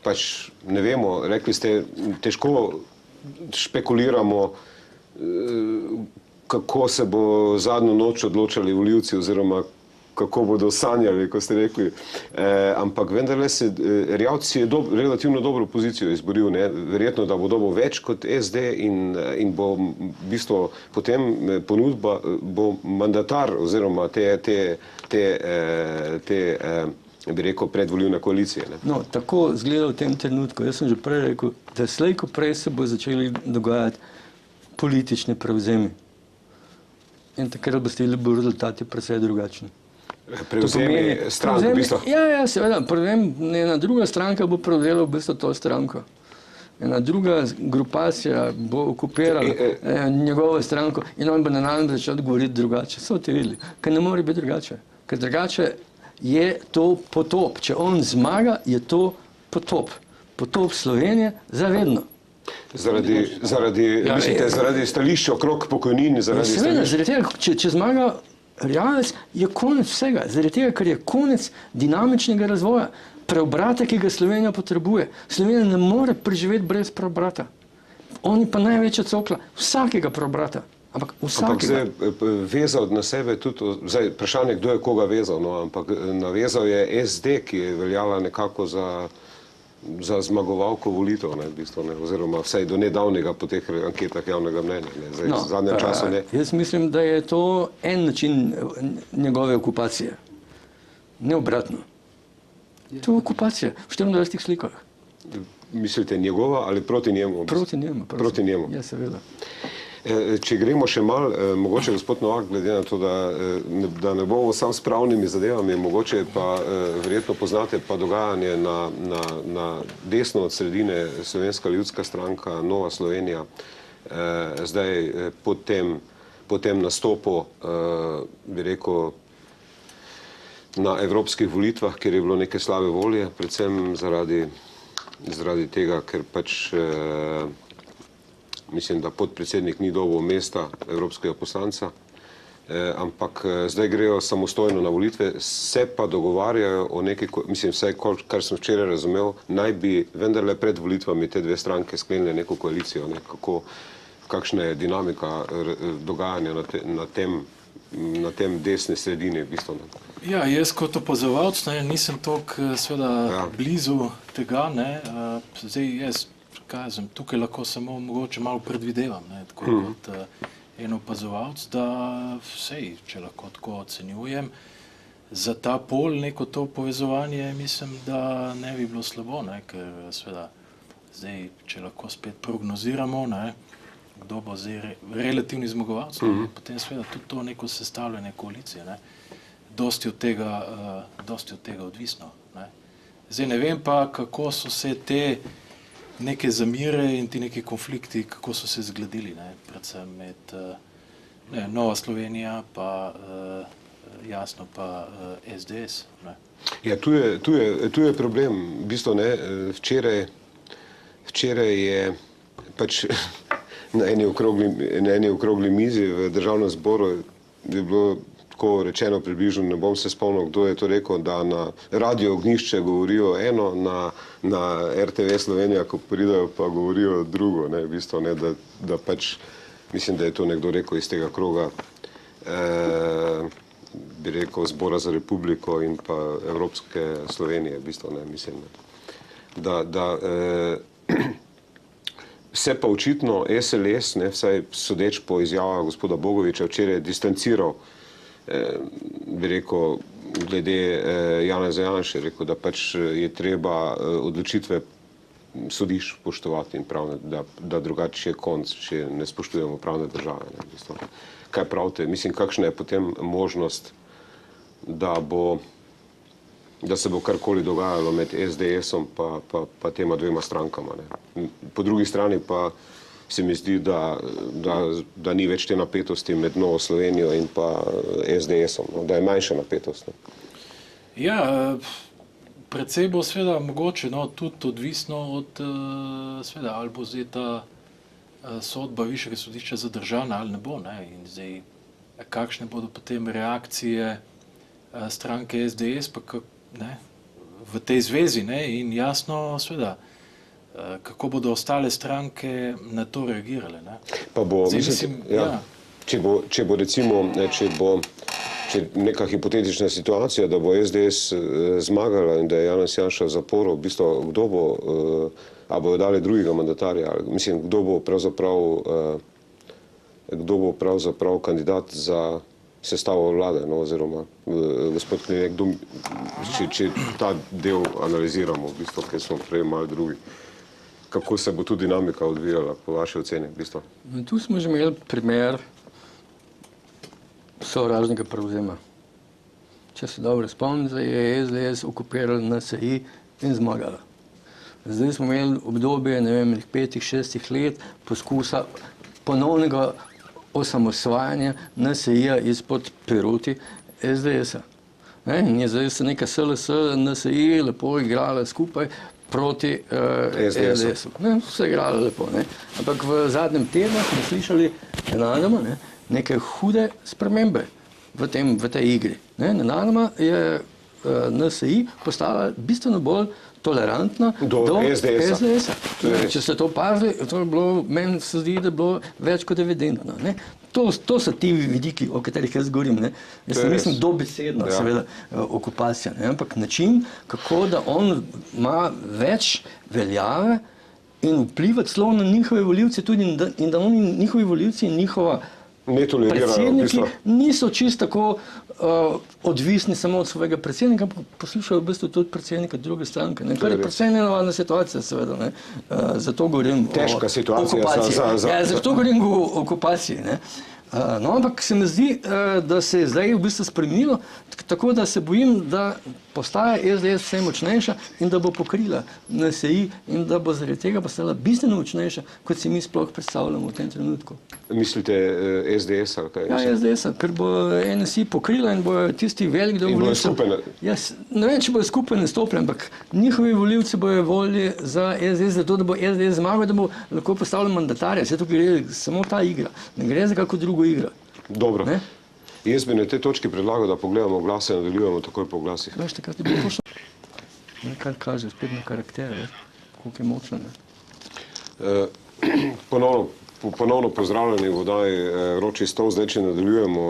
pač, ne vemo, rekli ste, težko špekuliramo, kako se bo zadnjo noč odločali volivci oziroma kako bodo sanjali, ko ste rekli. Ampak vendarle se Erjavec je relativno dobro pozicijo izboril, ne? Verjetno, da bo dobil več kot SD in bo v bistvu potem ponudba, bo mandatar oziroma te bi rekel, predvolilne koalicije. Ne? No, tako zgleda v tem trenutku. Jaz sem že prej rekel, da slej ko prej se bo začeli dogajati politični prevzemi. In takrat boste bili rezultati precej drugačni. Prevzemi strank, v bistvu? Ja, seveda. Ena druga stranka bo prevzela v bistvu to stranko. Ena druga grupacija bo okupirala njegovo stranko in on bo na nam začel govoriti drugače. So ti videli, ker ne more biti drugače. Ker drugače je to potop. Če on zmaga, je to potop. Potop Slovenije zavedno. Zaradi stališča okrog pokojnin? Zaradi tega, če zmaga Erjavec, je konec vsega. Zaradi tega, ker je konec dinamičnega razvoja. Preobrata, ki ga Slovenija potrebuje. Slovenija ne more preživeti brez preobrata. Oni pa največja cokla vsakega preobrata. Ampak vsakega. Ampak zdaj vezal na sebe tudi, zdaj vprašanje, kdo je koga vezal, no, ampak navezal je SD, ki je veljala nekako za zmagovalko volitev, ne, v bistvu, ne, oziroma vsaj do nedavnega po teh anketah javnega mnenja. Ne, zdaj, v zadnjem času ne. Jaz mislim, da je to en način njegove okupacije. Ne obratno. To je okupacija v 24 slikah. Mislite njegova ali proti njemu? Proti njemu. Proti njemu. Ja, seveda. Če gremo še malo, mogoče gospod Novak, glede na to, da ne bomo sam s pravnimi zadevami, mogoče pa verjetno poznate pa dogajanje na desno od sredine Slovenska ljudska stranka, Nova Slovenija, zdaj po tem nastopu, bi rekel, na evropskih volitvah, kjer je bilo neke slabe volje, predvsem zaradi tega, ker pač mislim, da podpredsednik ni dobil mesta evropskega poslanca, ampak zdaj grejo samostojno na volitve, se pa dogovarjajo o neki, mislim, vsaj kar sem včeraj razumel, naj bi vendarle pred volitvami te dve stranke sklenile neko koalicijo, ne, kakšna je dinamika dogajanja na tem desni sredini, v bistvu. Ja, jaz kot opazovalec nisem toliko seveda blizu tega, ne, zdaj jaz tukaj lahko samo mogoče malo predvidevam, ne, tako kot en opazovalec, da vsej, če lahko tako ocenjujem, za ta pol neko to povezovanje mislim, da ne bi bilo slabo, ne, ker seveda zdaj, če lahko spet prognoziramo, ne, kdo bo zdaj relativni zmagovalec, potem seveda tudi to neko sestavljanje koalicije, ne, dosti od tega odvisno. Ne. Zdaj ne vem pa, kako so se te neke zamire in ti neki konflikti, kako so se zgledili, ne, predvsem med Nova Slovenija pa jasno pa SDS. Ne. Ja, tu je problem. V bistvu, ne, včeraj je pač na eni okrogli mizi v Državnem zboru je bilo tako rečeno približno, ne bom se spomnil, kdo je to rekel, da na Radio Ognjišče govorijo eno, na RTV Slovenija, ko pridajo, pa govorijo drugo. Ne, v bistvu, ne, da pač, mislim, da je to nekdo rekel iz tega kroga, bi rekel, Zbora za Republiko in pa Evropske Slovenije, v bistvu, ne, mislim, se pa očitno SLS, ne, vsaj sodeč po izjavah gospoda Bogoviča, včeraj distanciral, bi rekel, glede Janeza Janše, rekel, da pač je treba odločitve sodišč spoštovati in pravne, da drugače je konc, če ne spoštujemo pravne države. Ne, v bistvu. Kaj pravite? Mislim, kakšna je potem možnost, da se bo karkoli dogajalo med SDS-om pa tema dvema strankama. Ne. Po drugi strani pa se mi zdi, da ni več te napetosti med Novo Slovenijo in pa SDS-om, no, da je manjša napetost. Ne. Ja, precej bo seveda mogoče, no, tudi odvisno od, seveda, ali bo zdaj ta sodba Višjega sodišča zadržana ali ne bo, ne, in zdaj, kakšne bodo potem reakcije stranke SDS, pa ne, v tej zvezi, ne, in jasno, seveda, kako bodo ostale stranke na to reagirale. Ne. Pa bo, zdaj, mislim, ja. Če bo recimo, če neka hipotetična situacija, da bo SDS zmagala in da je Janez Janša v zaporu, v bistvu, kdo bo, a bojo dali drugega mandatarja, mislim, kdo bo pravzaprav kandidat za sestavo vlade, no, oziroma gospod Klinek, če ta del analiziramo, v bistvu, ker smo prej malo drugi. Kako se bo tu dinamika odvijala, po vaši oceni, v bistvu? Tu smo že imeli primer sovražnega prevzema. Če se dobro spomnite, je SDS okupirala NSI in zmagala. Zdaj smo imeli obdobje, ne vem, 5-6 let poskusa ponovnega osamosvajanja NSI-ja izpod peruti SDS-a. In je zdaj se neka SLS, NSI lepo igrala skupaj proti SDS-u. Vse igralo lepo. Ne? Ampak v zadnjem tednu smo slišali nenadoma neke hude spremembe v tej igri. Nenadoma je NSI postala bistveno bolj tolerantna do SDS-a. Če ste to pazili, to je bilo, meni se zdi, da je bilo več kot evidentno. Ne? To so ti vidiki, o katerih jaz govorim. Ne? Jaz ne mislim dobesedno, seveda, okupacija, ne? Ampak način, kako da on ima več veljave in vpliva celo na njihove volivce tudi in da oni, njihovi volivci in njihova predsedniki niso čisto tako odvisni samo od svojega predsednika, poslušajo v bistvu tudi predsednika druge stranke. Kar je predvsem nenavadna situacija, seveda. Ne? Zato govorim težka situacija o okupaciji. Ja, zato govorim o okupaciji. Ne? No, ampak se mi zdi, da se je zdaj v bistvu spremenilo, tako da se bojim, da postaja SDS vse močnejša in da bo pokrila NSI in da bo zaradi tega postala bistveno močnejša, kot si mi sploh predstavljamo v tem trenutku. Mislite SDS ali kaj? Ja, SDS, ker bo NSI pokrila in bojo tisti velik del volivcev. Ne vem, če bojo skupaj nastopili, ampak njihovi volivci bojo volili za SDS, zato da bo SDS zmagal, da bo lahko postavljal mandatarja. Vse to gre samo ta igra. Ne gre za kako drugo igro. Dobro. Ne? Jaz bi na tej točki predlagal, da pogledamo glase in nadaljujemo takoj po glasih. Veš, takrat je bilo točno. Nekaj kaže spet na karakter, koliko je močno. Ponovno pozdravljeni v oddaji Vroči stol. Zdaj, če nadaljujemo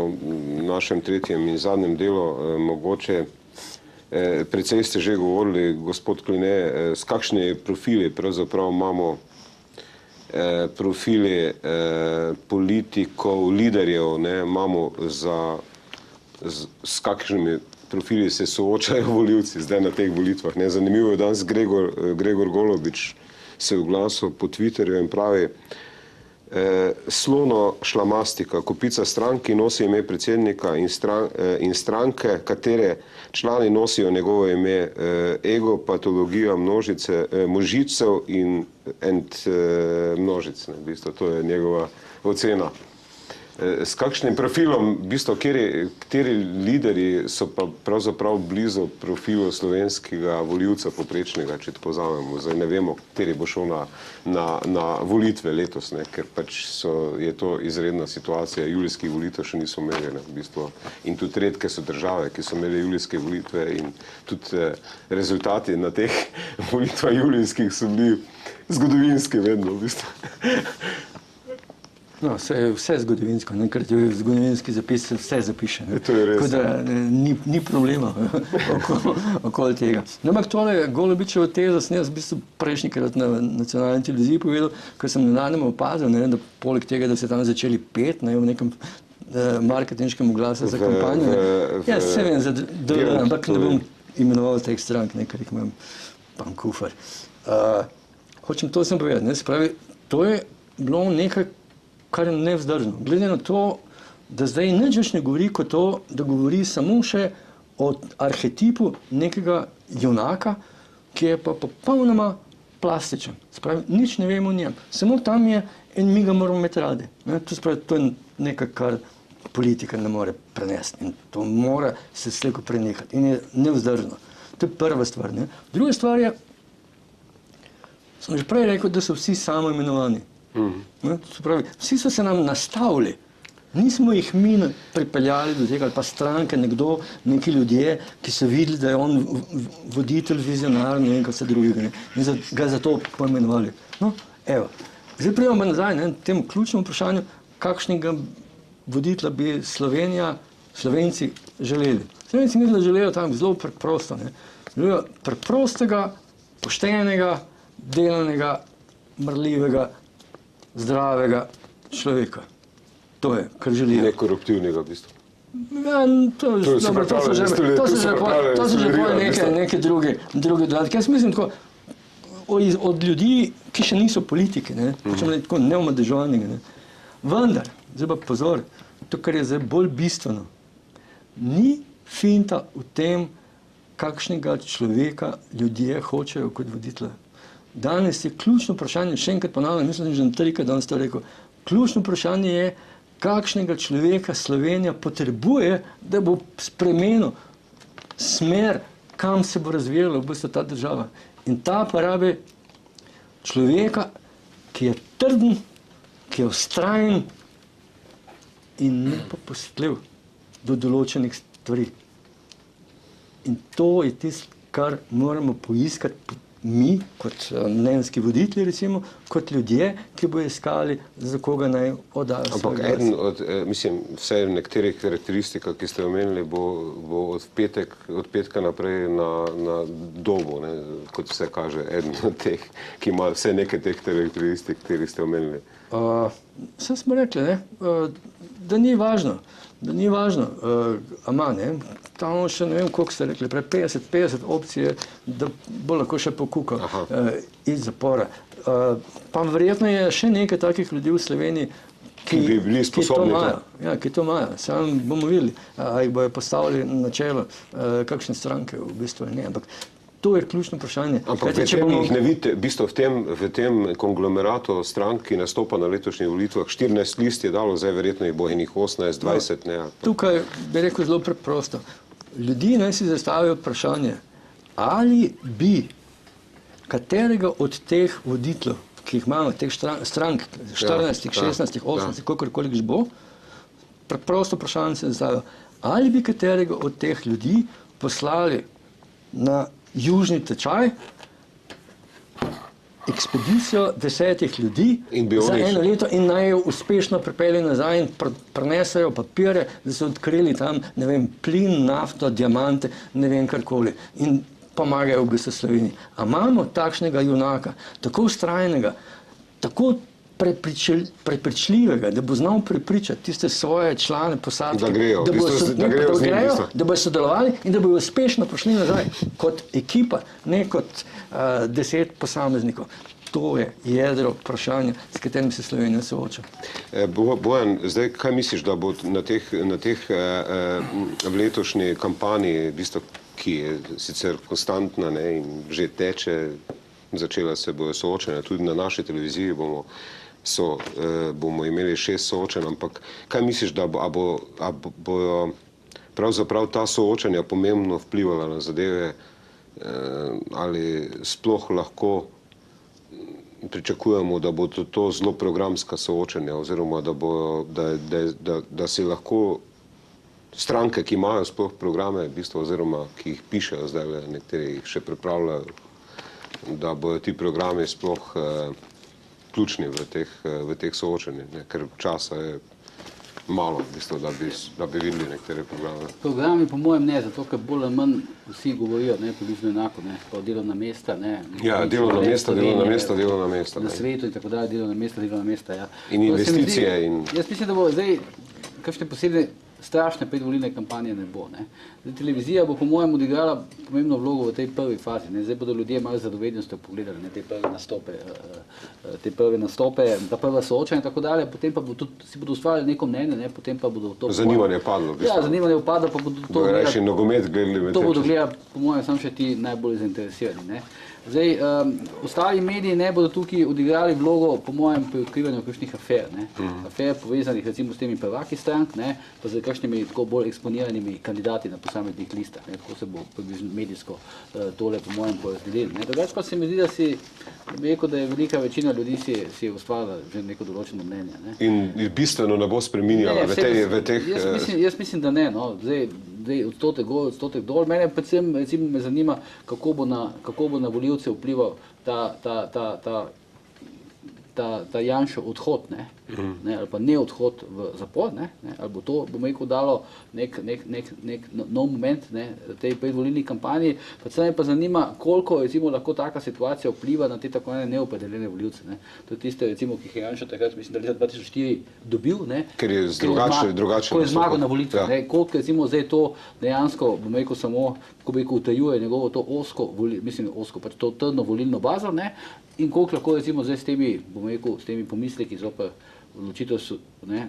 v našem tretjem in zadnjem delu, mogoče precej ste že govorili, gospod Kline, s kakšni profili pravzaprav imamo profili politikov, liderjev, ne, imamo s kakšnimi profili se soočajo volivci zdaj na teh volitvah. Ne. Zanimivo je, danes Gregor Golobič se oglasil po Twitterju in pravi, slono šlamastika, kupica strank, ki nosi ime predsednika in stranke, katere člani nosijo njegovo ime, ego, patologija množice, možicev in množic. V bistvu, to je njegova ocena. S kakšnim profilom, v bistvu, kateri lideri so pa pravzaprav blizu profilu slovenskega volivca poprečnega, če to povzamemo. Zdaj ne vemo, kateri bo šel na volitve letos, ne, ker pač je to izredna situacija. Julijskih volitev še niso imeli, ne, v bistvu. In tudi redke so države, ki so imeli julijske volitve, in tudi rezultati na teh volitvah julijskih so bili zgodovinski vedno, v bistvu. No, vse zgodovinsko, ker je zgodovinski zapis, vse zapiše. To je res. Tako da ni problema okoli tega. No, ampak tole Golobičevo tezo sem jaz v bistvu prejšnjikrat na nacionalni televiziji povedal, ker sem nenadoma opazil, da poleg tega, da se tam začeli peti v nekem marketinškem oglasu za kampanjo. Ja, se vem, ampak ne bom imenoval teh strank, ker jih imam pankufar. Hočem to sem povedati, se pravi, to je bilo nekaj, kar je nevzdržno. Glede na to, da zdaj nič več ne govori kot to, da govori samo še o arhetipu nekega junaka, ki je pa popolnoma plastičen. Spravi, nič ne vemo o njem. Samo tam je in mi ga moramo imeti radi. To je nekaj, kar politika ne more prenesti. In to mora se slejko prenehati. In je nevzdržno. To je prva stvar. Ne? Druga stvar je, sem že prej rekel, da so vsi samo imenovani. Pravi, vsi so se nam nastavili, nismo jih mi pripeljali do tega, ali pa stranke, neki ljudje, ki so videli, da je on voditelj, vizionar, ne vem, kaj se drugega, in ga zato poimenovali. No, evo, zdaj pridemo pa nazaj, temu ključnemu vprašanju, kakšnega voditelja bi Slovenci želeli. Slovenci mislim, da želijo tam zelo preprosto, želijo preprostega, poštenega, delanega, marljivega, zdravega človeka. To je, kar želijo. Nekoruptivnega, v bistvu. Ja, to so že neke druge dodatke. Jaz mislim tako, od ljudi, ki še niso politiki, tako neomadežovanega. Vendar, zdaj pa pozor, to, kar je zdaj bolj bistveno, ni finta v tem, kakšnega človeka ljudje hočejo kot voditelja. Danes je ključno vprašanje, še enkrat ponavljam, mislim, že trikrat danes to rekel, ključno vprašanje je, kakšnega človeka Slovenija potrebuje, da bo spremenil smer, kam se bo razvijala v bistvu ta država. In ta pa rabi človeka, ki je trden, ki je vztrajen in nepopustljiv do določenih stvari. In to je tisto, kar moramo poiskati mi, kot mnenjski voditelji, recimo, kot ljudje, ki bo iskali, za koga naj oddajo svoj glas. Ampak mislim, vse nekaterih karakteristika, ki ste omenili, bo od petka naprej na dobo, kot vse kaže, eden od teh, ki ima vse neke teh karakteristik, kateri ste omenili. Vse smo rekli, da ni važno, tam še ne vem, koliko ste rekli, prej 50 opcije, da bo lahko še pokukal iz zapora. Pa verjetno je še nekaj takih ljudi v Sloveniji, ki bi bili sposobni to. Ja, ki to imajo. Sam bomo videli, a jih bojo postavili na čelo kakšne stranke, v bistvu ne. Ampak to je ključno vprašanje. Ampak jih ne vidite, v bistvu v tem konglomeratu strank, ki nastopa na letošnjih volitvah, 14 list je dalo, zdaj verjetno jih bo enih 18, 20, ne. Tukaj bi rekel zelo preprosto. Ljudi naj si zastavijo vprašanje, ali bi katerega od teh voditeljev, ki jih imamo, teh strank, 14, 16, 18, kakorkoli jih bo, preprosto vprašanje se zastavijo, ali bi katerega od teh ljudi poslali na južni tečaj, ekspedicijo 10 ljudi za eno leto in naj jo uspešno pripelje nazaj in prenesejo papire, da so odkrili tam, ne vem, plin, nafto, diamante, ne vem karkoli. In pomagajo v bistvu Sloveniji. A imamo takšnega junaka, tako vztrajnega, tako prepričljivega, da bo znal prepričati tiste svoje člane posadke, da bodo sodelovali in da bodo uspešno prišli nazaj kot ekipa, ne kot 10 posameznikov. To je jedro vprašanja, s katerim se Slovenija sooča. Bojan, zdaj, kaj misliš, da bo na teh v letošnji kampanji, ki je sicer konstantna, ne, in že teče, začela se bojo soočenja, tudi na naši televiziji bomo imeli 6 soočenj, ampak kaj misliš, da bojo pravzaprav ta soočenja pomembno vplivala na zadeve, ali sploh lahko pričakujemo, da bo to zelo programska soočenja, oziroma da si lahko stranke, ki imajo sploh programe, oziroma ki jih pišejo zdaj, nekateri jih še pripravljajo, da bojo ti programi sploh ključni v teh soočenjih, ker časa je malo, da bi videli nekatere programe. Programi po mojem ne, zato ker bolj ali manj vsi govorijo, približno enako, pa delovna mesta, Ja, delovna mesta. Na svetu in tako dalje, delovna mesta, ja. In investicije. Jaz mislim, da bo zdaj kakšne posebne strašne predvolilne kampanje ne bo. Televizija bo po mojem odigrala pomembno vlogo v tej prvi fazi. Zdaj bodo ljudje malo zadovednostjo pogledali te prve nastope, ta prva soočanja in tako dalje, potem pa si bodo ustvarjali neko mnenje, potem pa bodo to... Zanimanje padlo. Ja, zanimanje upadlo, pa bodo to gledali. To bodo gledali, po mojem, samo še ti najbolj zainteresirani. Zdaj, ostali mediji ne bodo tukaj odigrali vlogo, po mojem, pri odkrivanju kakšnih afer. Afer povezanih recimo s temi prvaki strank, pa z kakšnimi tako bolj eksponiranimi kandidati na posameznih listah. Tako se bo približno medijsko tole, po mojem, porazdelili. Drugače pa se mi zdi, da bi rekel, da je velika večina ljudi si ustvarila že neko določeno mnenje. In bistveno ne bo spreminjala v teh... Jaz mislim, da ne. Zdaj odstotek gor, odstotek dol. Mene predvsem recimo me zanima, kako bo na volivce vplival ta Janšov odhod, ali pa ne odhod v zapor, ali bo to, bom rekel, dalo nek nov moment tej predvolilni kampanji. Predvsem me pa zanima, koliko recimo lahko taka situacija vpliva na te tako neopredeljene volivce. To je tiste, recimo, ki je Janša takrat, mislim, da leta 2004 dobil, ker je drugače. Ko je zmagal na volitvah. Koliko recimo zdaj to dejansko, bom rekel, samo, ko bi rekel, utrjuje njegovo to pač to trdno volilno bazo, in koliko lahko recimo zdaj s temi, bom rekel, s temi pomisleki zoper odločitev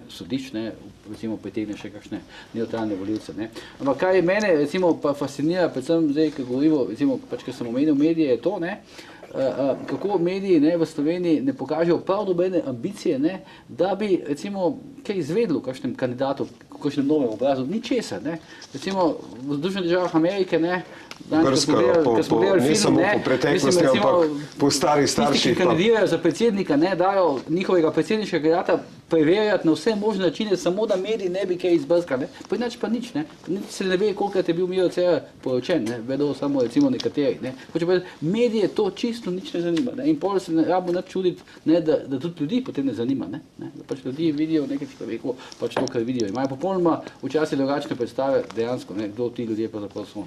sodišč, recimo pritegne še kakšne neutralne volivce. Ampak kaj mene recimo pa fascinira, predvsem zdaj, ko govorimo, recimo, pač, ker sem omenil medije, je to, kako mediji v Sloveniji ne pokažejo prav nobene ambicije, da bi recimo kaj izvedlo v kakšnem kandidatu, v kakšnem novem obrazu, ni česa. Recimo v Združenih državah Amerike, Brskajo ne samo po preteklosti, ampak po starih starših. Tisti, ki kandidirajo za predsednika, dajo njihovega predsedniškega kandidata preverjati na vse možne načine, samo da mediji ne bi kaj izbrskali. Inače pa nič. Se ne ve, kolikrat je bil Miro Cerar poročen, vedo samo recimo nekateri. Medije to čisto nič ne zanima. In pol se ne rabo nič čuditi, da tudi ljudi potem ne zanima. Da pač ljudi vidijo nekaj človekov, pač to, kar vidijo. Imajo popolnoma včasih drugačne predstave dejansko, kdo ti ljudje pravzaprav so.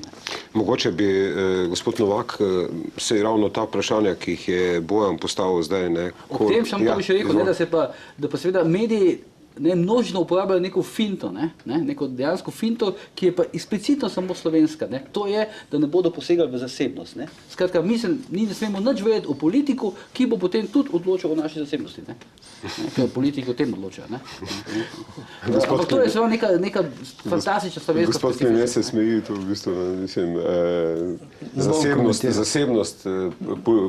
Mogoče bi gospod Novak se ravno ta vprašanja, ki jih je Bojan postavil zdaj. Ob tem to bi še rekel, da pa seveda mediji množično uporabljajo neko finto, neko dejansko finto, ki je pa eksplicitno samo slovenska. To je, da ne bodo posegali v zasebnost. Skratka, mi ne smemo nič vedeti o politiku, ki bo potem tudi odločil o naši zasebnosti. Ker politiki o tem odločajo. Ampak to je samo neka fantastična slovenska specifika. Gospod Kline se smeji, to v bistvu, mislim, zasebnost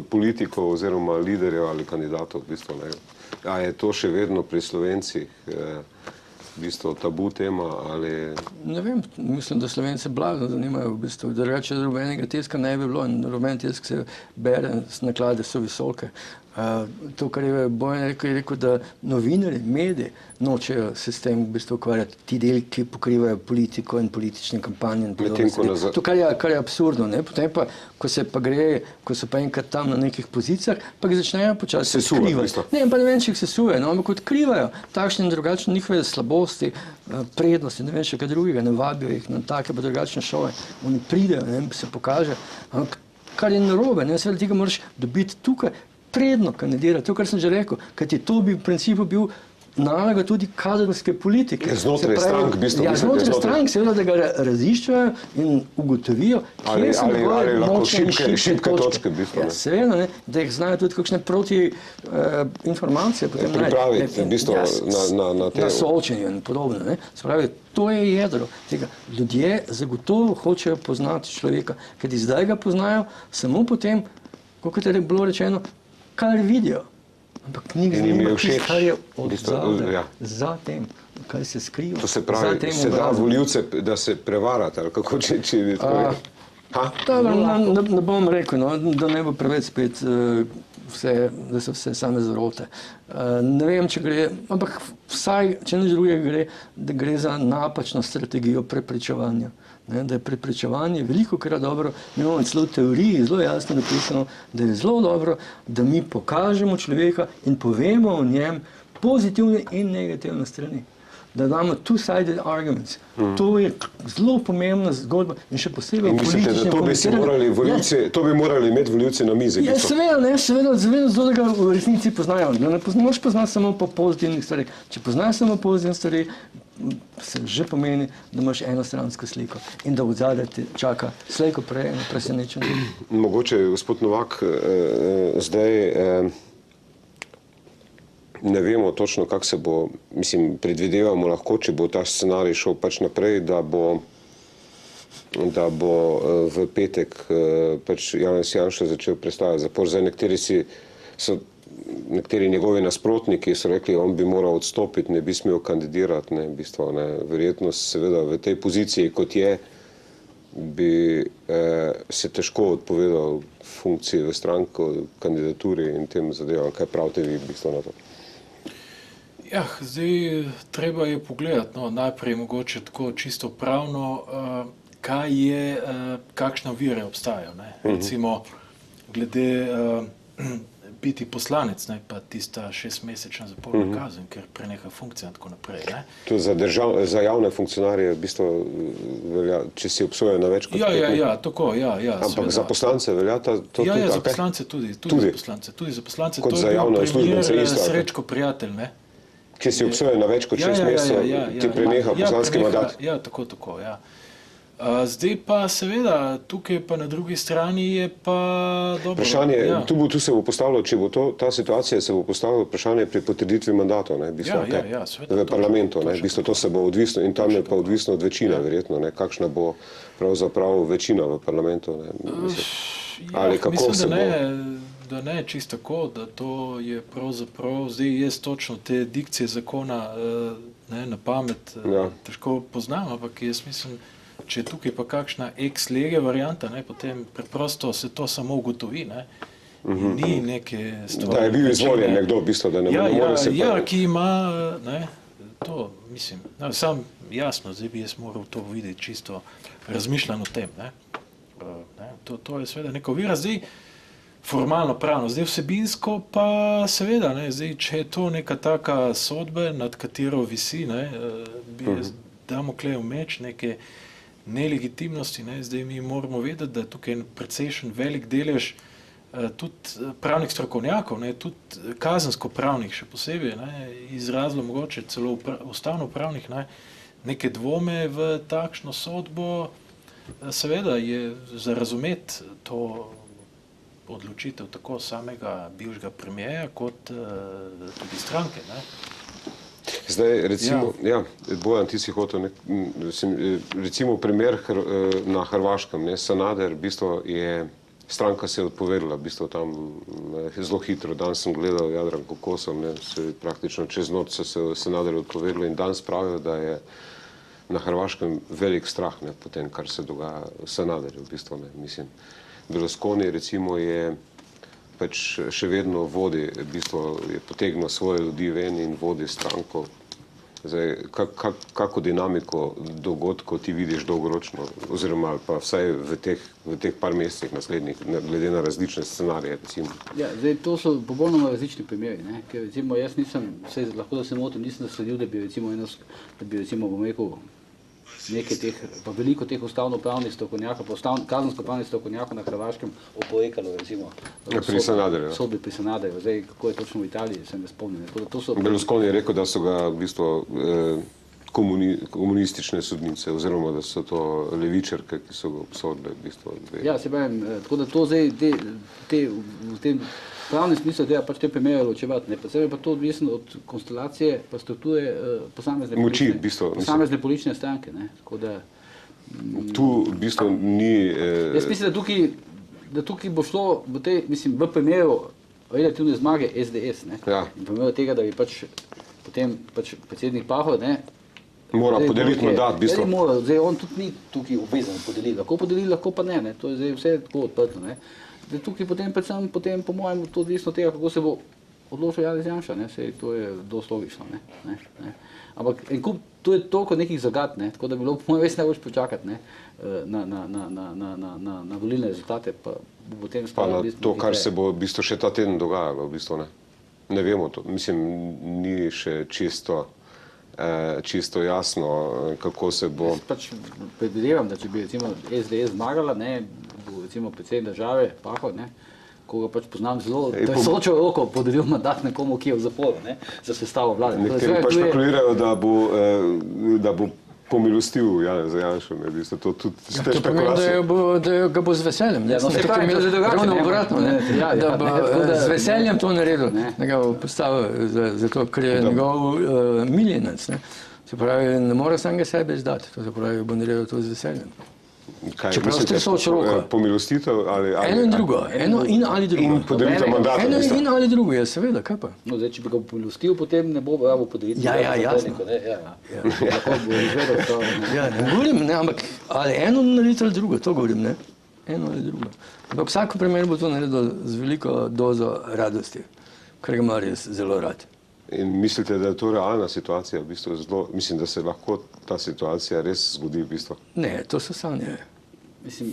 politikov oziroma liderjev ali kandidatov, v bistvu, a je to še vedno pri Slovencih v bistvu tabu tema ali... Ne vem, mislim, da Slovence blazno zanimajo v bistvu, da reče, da rumenega tiska ne bi bilo in rumen tisk se bere, naklade so visoke. To, kar je Bojan rekel, da novinari, mediji nočejo se s tem v bistvu ukvarjati, ti deli, ki pokrivajo politiko in politične kampanje. To, kar je absurdno. Potem pa, ko so pa enkrat tam na nekih pozicijah, pa ga začnejo počasi skrivati. Ne vem, če jih sesuje, ampak odkrivajo takšne in drugačne njihove slabosti, prednosti, ne vem še kaj drugega, ne vabijo jih na take pa drugačne šove. Oni pridejo, se pokaže. Kar je narobe, seveda tega moraš dobiti tukaj, predno kandidirati, to, kar sem že rekel, kajti to bi v principu bil naloga tudi kadrovske politike. Znotraj strank, v bistvu. Ja, znotraj strank, seveda, da ga raziščajo in ugotovijo, kje so njegove močne in šibke točke. V bistvu, ja, seveda, da jih znajo tudi kakšne proti informacije pripraviti v bistvu na soočenju in podobno. Ne. Spravi, to je jedro tega. Ljudje zagotovo hočejo poznati človeka, ker zdaj ga poznajo samo potem, kot je bilo rečeno, kar vidijo. Ampak ni všeč, kar je odzadaj, za tem, kaj se skriva. To se pravi, se da voljivce, da se prevarati, ali kako če bi tako rekel? Ne bom rekel, no, da ne bo preveč spet da so vse same zarote. Ne vem, če gre, ampak vsaj, če ne drugega gre, da gre za napačno strategijo prepričevanja. Ne, da je prepričevanje velikokrat dobro, mi imamo celo v teoriji zelo jasno napisano, da je zelo dobro, da mi pokažemo človeka in povemo o njem pozitivne in negativne strani. Da damo two-sided arguments. To je zelo pomembna zgodba in še posebej v političnem komuniciranju. To bi morali imeti voljivci na mizi. Ja, seveda, zato da ga v resnici poznajo. Ne moraš poznati samo po pozitivnih stvareh. Če poznaš samo pozitivne stvari, se že pomeni, da imaš enostransko sliko in da odzadaj te čaka slej ko prej eno presenečenje. Mogoče, gospod Novak, zdaj ne vemo točno, kako se bo, mislim, predvidevamo lahko, če bo ta scenarij šel pač naprej, da bo v petek pač Janez Janša začel prestajati zapor. Zdaj nekateri njegovi nasprotniki so rekli, on bi moral odstopiti, ne bi smel kandidirati, ne, v bistvu, ne. Verjetno seveda v tej poziciji, kot je, bi se težko odpovedal funkciji v stranko, kandidaturi in tem zadevam. Kaj pravite vi v bistvu na to? Ja, zdaj treba je pogledati, no, najprej mogoče tako čisto pravno, kaj je, kakšne ovire obstajajo, ne. Recimo, glede biti poslanec, ne, pa tista 6-mesečna zaporna kazen, ker preneha funkcija in tako naprej, ne. To za javne funkcionarje v bistvu velja, če si obsojen na več kot 5 let. Ja, tako, ja. Ampak za poslance velja to tudi? Ja, za poslance tudi za poslance. Kot za javne uslužbence isto? Srečko Prijatelj, ne. Če si obsojen na več kot 6 mesecev, ti preneha poslanski mandat. Ja, tako, ja. Zdaj pa seveda, tukaj pa na drugi strani je pa dobro. Vprašanje, tu se bo postavilo, če bo ta situacija, se bo postavilo vprašanje pri potrditvi mandatov, ne, v bistvu, v parlamentu, ne, v bistvu to se bo odvisno in tam je pa odvisno od večine, verjetno, ne, kakšna bo pravzaprav večina v parlamentu, ne, ali kako se bo. Da ne, čisto tako, da to je pravzaprav, zdaj jaz točno te dikcije zakona na pamet težko poznam, ampak jaz mislim, če je tukaj pa kakšna ex lege varianta, ne, potem preprosto se to samo ugotovi, ne, ni neke stvari. Da je bil izvoljen nekdo, v bistvu, da ne more se... Ja, ki ima, ne, to, mislim, sam jasno, zdaj bi jaz moral to videti čisto razmišljano o tem, ne, to je seveda neka ovira, zdaj, formalno pravno, zdaj vsebinsko pa seveda, ne, zdaj, če je to neka taka sodba, nad katero visi, ne, bi Damoklejev meč neke nelegitimnosti, ne, zdaj mi moramo vedeti, da je tukaj precejšen velik delež tudi pravnih strokovnjakov, ne, tudi kazensko pravnih še posebej, ne, izrazilo mogoče celo ustavno pravnih, ne, neke dvome v takšno sodbo, seveda je za razumeti to odločitev tako samega bivšega premierja kot tudi stranke, ne. Zdaj, recimo, Bojan, ti si hotel, recimo primer na Hrvaškem, ne, Sanader, v bistvu je, stranka se je odpovedala, v bistvu tam zelo hitro, danes sem gledal Jadranko Kosov, ne, praktično čez noč so se Sanader odpovedali in danes pravijo, da je na Hrvaškem velik strah, ne, potem, kar se dogaja Sanaderju, v bistvu, ne, mislim. Berlusconi recimo je pač še vedno vodi, v bistvu je potegnil svoje ljudi ven in vodi stranko. Zdaj, kako dinamiko dogodkov ti vidiš dolgoročno, oziroma pa vsaj v teh par mesecih naslednjih, glede na različne scenarije, recimo? Ja, zdaj, to so popolnoma različni primeri, ne, ker recimo jaz nisem, lahko da se motim, nisem nasledil, da bi recimo, bom rekel, nekaj teh, pa veliko teh ustavno-pravnih strokovnjakov, pa kazensko-pravnih strokovnjakov na Hrvaškem oporekalo, recimo, Pri Sanaderju. sodbi pri Sanaderju. Zdaj, kako je točno v Italiji, se ne spomnim. Berlusconi je rekel, da so ga v bistvu komunistične sodnice, oziroma da so to levičarke, ki so ga obsodile v bistvu. Ja, se pravim, tako da to zdaj v tem pravnem smislu treba pač te primere ločevati, ne, predvsem je pa to odvisno od konstelacije pa strukture posamezne moči, politične, v bistvu, posamezne politične stranke, ne, tako da tu v bistvu ni... Jaz mislim, da tukaj bo šlo v tej, mislim, v primeru relativne zmage SDS, ne, Ja. in v primeru tega, da bi pač potem pač predsednik Pahor, ne, Mora zdaj podeliti tukaj- mandat, v bistvu. Mora, zdaj on tudi ni tukaj obvezen podeliti, lahko pa ne, to je zdaj vse tako odprto, ne. Zdaj tukaj potem po mojem to odvisno od tega, kako se bo odločil Janez Janša, ne, sej to je dosti logično, ne. Ampak en kup, to je toliko nekih zagat, ne, tako da bi bilo po mojem res najbolj počakati, ne, na volilne rezultate, pa bo potem Pa na v bistvu to, kar hitreje. se bo v bistvu še ta teden dogajalo, v bistvu ne. Ne vemo to, mislim, ni še čisto jasno, kako se bo... Jaz pač predvidevam, da če bi recimo SDS zmagala, ne, bo recimo predsednik države, Pahor, ne, koga pač poznam zelo, da je sočil roko podelil mandat nekomu, ki je v zaporu, ne, za sestavo vlade. Nekateri pač špekulirajo, da bo pomilostil Janeza Janša, v bistvu to tudi spet To pomeni, špekulacija. da ga bo z veseljem. Ja, no, Jaz sem saj tukaj pravim, imel to je drugače, ravno ne, obratno, ne, ja, da bo tako da- z veseljem to naredil, Ne. da ga bo postavil, zato ker je njegov miljenec. Ne. Se pravi, ne more samega sebe izdati, to se pravi, bo naredil to z veseljem. Kaj, Čeprav mislite, stresoč roko. Pomilostitev ali... Eno in drugo, eno in ali drugo. In podelitev mandata. Eno v bistvu. in ali drugo, ja, seveda, kaj pa? No, zdaj, če bi ga pomilostil, potem ne bo rabo podeliti. Ja, ja, jasno. Lahko bo izvedel to. Ne. Ja, ne govorim, ne, ampak ali eno narediti ali drugo, to govorim, ne. Eno ali drugo. Ampak v vsakem primeru bo to naredil z veliko dozo radosti, ker ga ima res zelo rad. In mislite, da je to realna situacija? V bistvu zelo, mislim, da se lahko ta situacija res zgodi v bistvu. Ne, to so sanje. Mislim,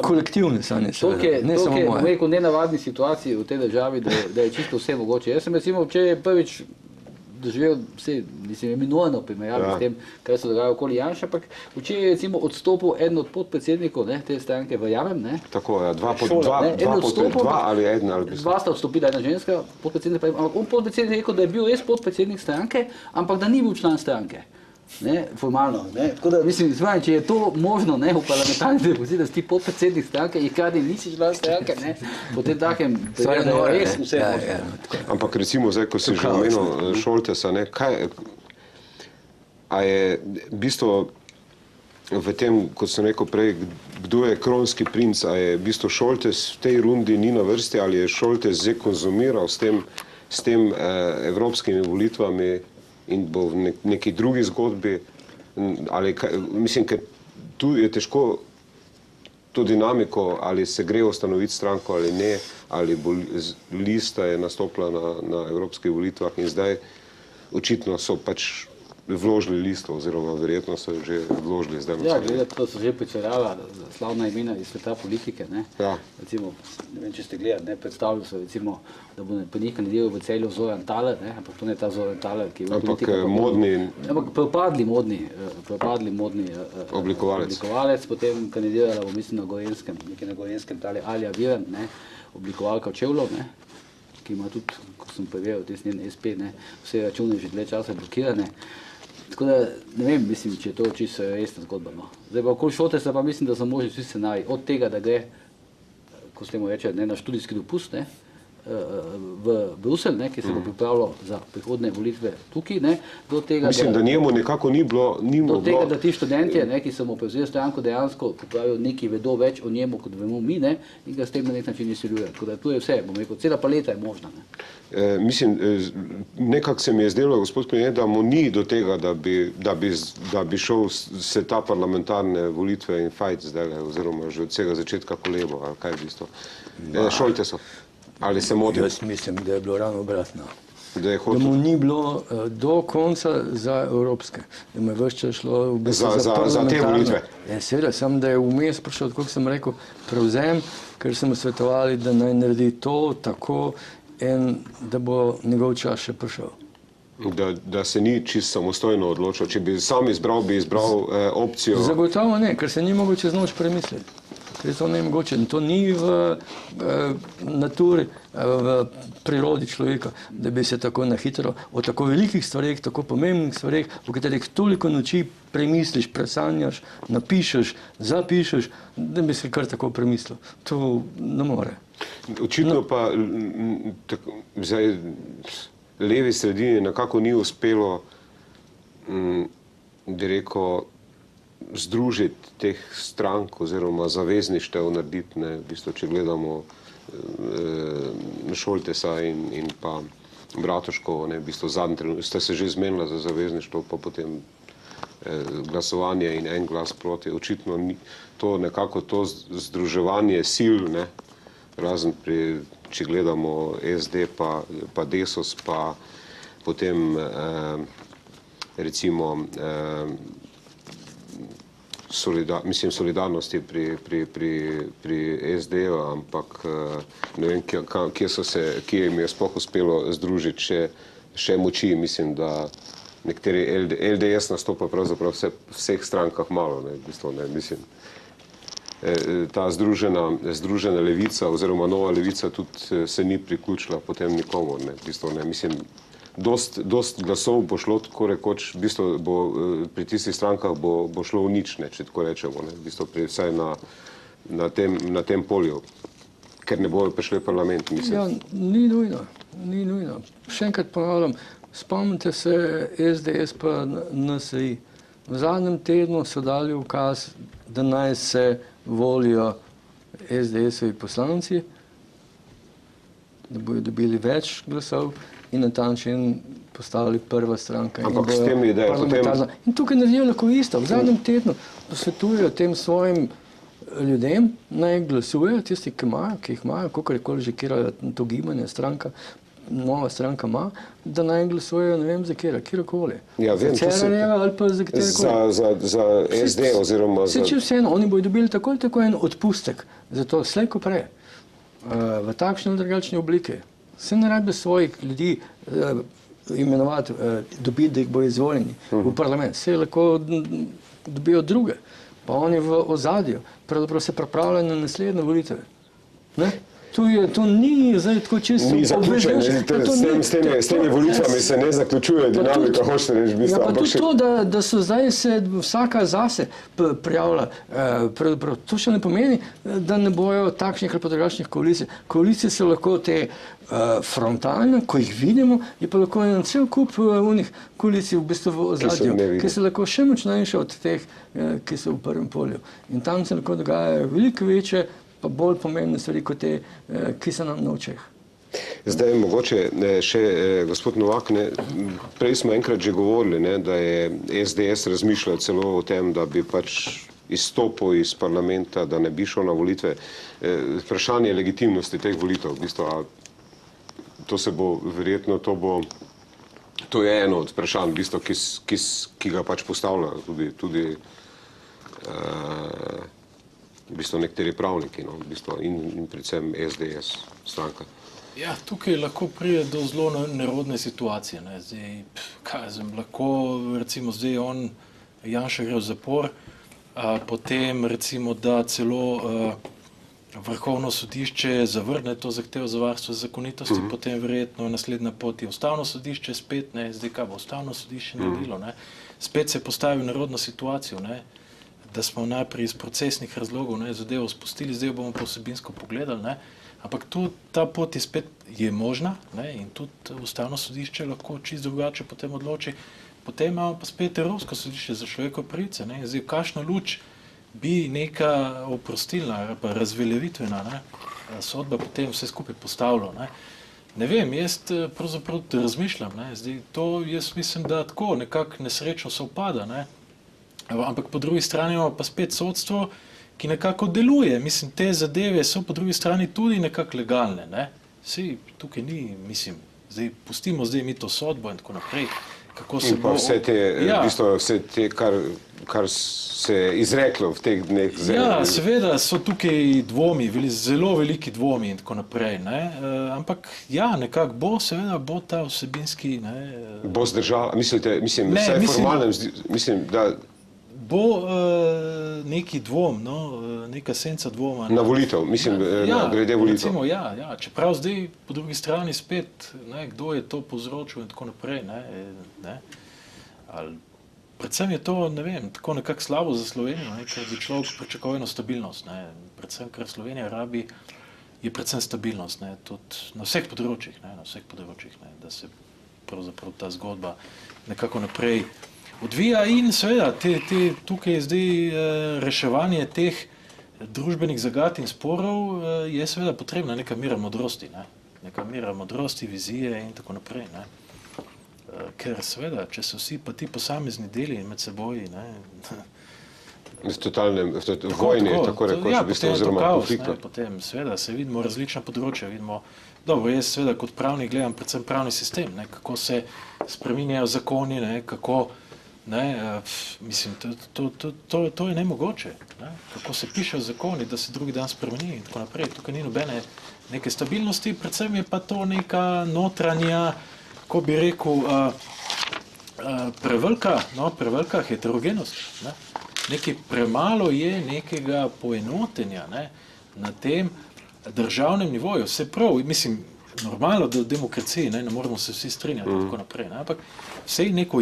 Kolektivne sanje, seveda, ne samo bom moje. rekel, nenavadni situaciji v tej državi, da je čisto vse mogoče. Jaz sem recimo včeraj prvič doživel vse, mislim, eminojno primerjavi Ja. s tem, kaj se dogaja okoli Janša, ampak včeraj je recimo odstopil eden od podpredsednikov, ne, te stranke, verjamem, ne. Tako, ja, dva odstopil, ali eden ali v bistvu. Dva sta odstopila, ena ženska, podpredsednik, ampak on podpredsednik je rekel, da je bil res podpredsednik stranke, ampak da ni bil član stranke. Ne, formalno, ne. Tako da mislim, če je to možno, ne, v parlamentarni demokraciji, da si ti podpredsednik stranke in hkrati nisi član stranke, ne, potem takem primeru, da je res vse možno. Ampak recimo zdaj, ko si že omenil Šoltesa, ne, a je v bistvu v tem, kot sem rekel prej, kdo je kronski princ, a je v bistvu Šoltes v tej rundi ni na vrsti, ali je Šoltes zdaj konzumiral s tem evropskimi volitvami in bo v neki drugi zgodbi, ali mislim, ker tu je težko to dinamiko, ali se gre ustanoviti stranko ali ne, ali bo lista je nastopila na evropskih volitvah in zdaj očitno so pač vložili listo, oziroma verjetno so že vložili zdaj. Ja, gledati, to so že pričarala slavna imena iz sveta politike, ne. Ja. Recimo, ne vem, če ste gledali, ne, predstavljali so recimo, da bo pri njih kandidiral v Celju Zoran Thaler, ne, ampak to ne ta Zoran Thaler, ki je Ampak modni... Ampak propadli modni oblikovalec, potem kandidirala bo, mislim, na Gorenskem, tale Alja Virant, ne, oblikovalka čevljev, ne, ki ima tudi, ko sem preveril, te njen SP, ne, vse račune že dlje časa blokirane. Tako da, ne vem, mislim, če je to čisto resna zgodba. No. Zdaj pa okoli Šoltesa pa mislim, da so možni vsi scenariji. Od tega, da gre, ko se temu reče, ne, na študijski dopust, ne, v Bruselj, ne, ki se bo pripravljal za prihodne volitve tukaj, ne, do tega, Mislim, da njemu nekako ni bilo... do tega, da ti študentje, ne, ki so mu prevzeli stranko, dejansko pripravijo nekaj vedo več o njemu, kot vemo mi, ne, in ga s tem na nek način izsiljujejo. Tako da tu je vse, bom rekel, cela paleta je možna. Ne. Mislim, nekako se mi je zdelo, gospod premijer, da mu ni do tega, da bi šel se ta parlamentarne volitve in fajt zdaj, oziroma že od vsega začetka kolebo, ali kaj v bistvu. Šolteso. Ali se motim? Jaz mislim, da je bilo ravno obratno. Da mu ni bilo do konca za evropske, da mu je vse čas šlo v bistvu za te volitve. Ja, seveda, samo da je vmes prišel, kot sem rekel, prevzem, ker smo svetovali, da naj naredi to tako in da bo njegov čas še prišel. Da se ni čisto samostojno odločil. Če bi sam izbral, bi izbral opcijo. Zagotovo ne, ker se ni mogel čez noč premisliti. Ker je to nemogoče. In to ni v naturi, v prirodi človeka, da bi se tako na hitro o tako velikih stvareh, tako pomembnih stvareh, o katerih toliko noči premisliš, presanjaš, napišeš, zapišeš, da bi se kar tako premislil. To ne more. Očitno pa zdaj levi sredini nekako ni uspelo, bi rekel, združiti teh strank oziroma zavezništev narediti, ne, v bistvu, če gledamo Šoltesa in pa Bratuškovo, ne, v bistvu zadnji trenutek, ste se že zmenila za zavezništvo, pa potem glasovanje in en glas proti. Očitno ni to nekako to združevanje sil, ne, razen če gledamo SD pa Desus, pa potem recimo solidarnosti pri SD-ju, ampak ne vem, kje jim je sploh uspelo združiti še moči. Mislim, da nekateri LDS nastopa pravzaprav vseh strankah malo, ne, v bistvu, ne, mislim. Ta združena levica oziroma nova levica tudi se ni priključila potem nikomu, ne, v bistvu, ne, mislim, dost glasov bo šlo, tako rekoč, v bistvu bo pri tistih strankah bo šlo v nič, ne, če tako rečemo, ne, v bistvu vsaj na tem polju, ker ne bojo prišli v parlament, mislim. Ja, ni nujno. Še enkrat ponavljam, spomnite se SDS pa NSI. V zadnjem tednu so dali ukaz, da naj se volijo SDS-ovi poslanci, da bojo dobili več glasov in natančen postali prva stranka. Ampak s tem idejo potem... In tukaj naredijo lahko isto. V zadnjem tednu posvetujejo tem svojim ljudem, naj glasujejo, tisti, ki jih imajo, kakorkoli že kjera to gibanje, nova stranka ima, da naj glasujejo, ne vem za kjerkoli. Ja, vem, za Cerarjeva ali pa za katerikoli. Za SD oziroma za... Če vseeno, oni bojo dobili tako en odpustek, zato slej ko prej, v takšni ali drugačni obliki. Se ne rabi svojih ljudi imenovati, dobiti, da jih bo izvoljeni v parlament. Se lahko dobijo druge, pa oni v ozadju, pravzaprav se pripravljajo na naslednje volitve. Ne? To ni zdaj tako čisto... Ni zaključeno, s temi volitvami se ne zaključuje dinamika, hočete reči, v bistvu. Ja, pa tudi to, da so zdaj se vsaka zase prijavila, to še ne pomeni, da ne bojo takšnih ali pa drugačnih koalicij. Koalicije so lahko te frontalne, ko jih vidimo, je pa lahko en cel kup unih koalicij v bistvu v ozadju, ki so lahko še močnejše od teh, ki so v prvem polju. In tam se lahko dogajajo veliko večje, pa bolj pomembne stvari kot te, ki so nam na očeh. Zdaj mogoče še, gospod Novak, ne, prej smo enkrat že govorili, ne, da je SDS razmišljal celo o tem, da bi pač izstopil iz parlamenta, da ne bi šel na volitve. Vprašanje legitimnosti teh volitev, v bistvu, to se bo verjetno, to je eno od vprašanj, v bistvu, ki ga pač postavlja tudi v bistvu nekateri pravniki, no, v bistvu, in predvsem SDS stranka. Ja, tukaj lahko pride do zelo nerodne situacije. Ne. Zdaj, lahko recimo zdaj Janša gre v zapor, potem recimo da celo Vrhovno sodišče zavrne to zahtevo za varstvo zakonitosti, potem verjetno naslednja pot je Ustavno sodišče spet, ne, zdaj kaj bo Ustavno sodišče naredilo, ne. Spet se postavi v nerodno situacijo, ne, da smo najprej iz procesnih razlogov, ne, zadevo spustili, zdaj bomo pa vsebinsko pogledali, ne. Ampak tudi ta pot je spet možna, ne, in tudi Ustavno sodišče lahko čisto drugače potem odloči. Potem imamo pa spet Evropsko sodišče za človekove pravice, ne. Zdaj, v kakšno luč bi neka oprostilna ali pa razveljavitvena, ne, sodba potem vse skupaj postavila, ne. Ne vem, jaz pravzaprav razmišljam, ne. Zdaj, to jaz mislim, da tako nekako nesrečno sovpada, ne. Ampak po drugi strani imamo pa spet sodstvo, ki nekako deluje. Mislim, te zadeve so po drugi strani tudi nekako legalne, ne. Saj tukaj ni, mislim, zdaj pustimo zdaj mi to sodbo in tako naprej. kako se In pa bo... vse te, Ja. v bistvu vse te, kar se je izreklo v teh dneh. Ja, seveda so tukaj dvomi, zelo veliki dvomi in tako naprej, ne? Ampak ja, nekako bo ta vsebinski, ne? Bo zdržala, mislim, Ne, vsaj mislim- formalnem, mislim, da Bo neki dvom, no? Neka senca dvoma. na volitev, mislim, glede volitev. Recimo, ja, čeprav zdaj po drugi strani spet, ne, kdo je to povzročil in tako naprej, ne? Ali predvsem je to, ne vem, tako nekako slabo za Slovenijo, ne, ker bi človek pričakoval eno stabilnost, ne, predvsem, ker Slovenija rabi, je predvsem stabilnost, ne, tudi na vseh področjih, ne, da se pravzaprav ta zgodba nekako naprej odvija in seveda tukaj je zdaj reševanje teh družbenih zagat in sporov je seveda potrebna neka mera modrosti, vizije in tako naprej, ne. Ker seveda, če so vsi pa ti posamezni deli med seboj, ne, v totalnem vojni, tako rekoč, ja, v bistvu, potem je to oziroma kaos, konfliktu. ne, potem seveda se vidimo različna področja, dobro, jaz seveda kot pravnik gledam predvsem pravni sistem, ne, kako se spreminjajo zakoni, ne, kako, ne, mislim, to je nemogoče, ne, kako se pišejo zakoni, da se drugi dan spremeni in tako naprej, tukaj ni nobene neke stabilnosti, predvsem je pa to neka notranja, ko bi rekel, prevelika heterogenost, ne. Nekaj premalo je nekega poenotenja, ne, na tem državnem nivoju. Vse prav, mislim, normalno, da v demokraciji ne moramo se vsi strinjati in tako naprej, ne, ampak vse neko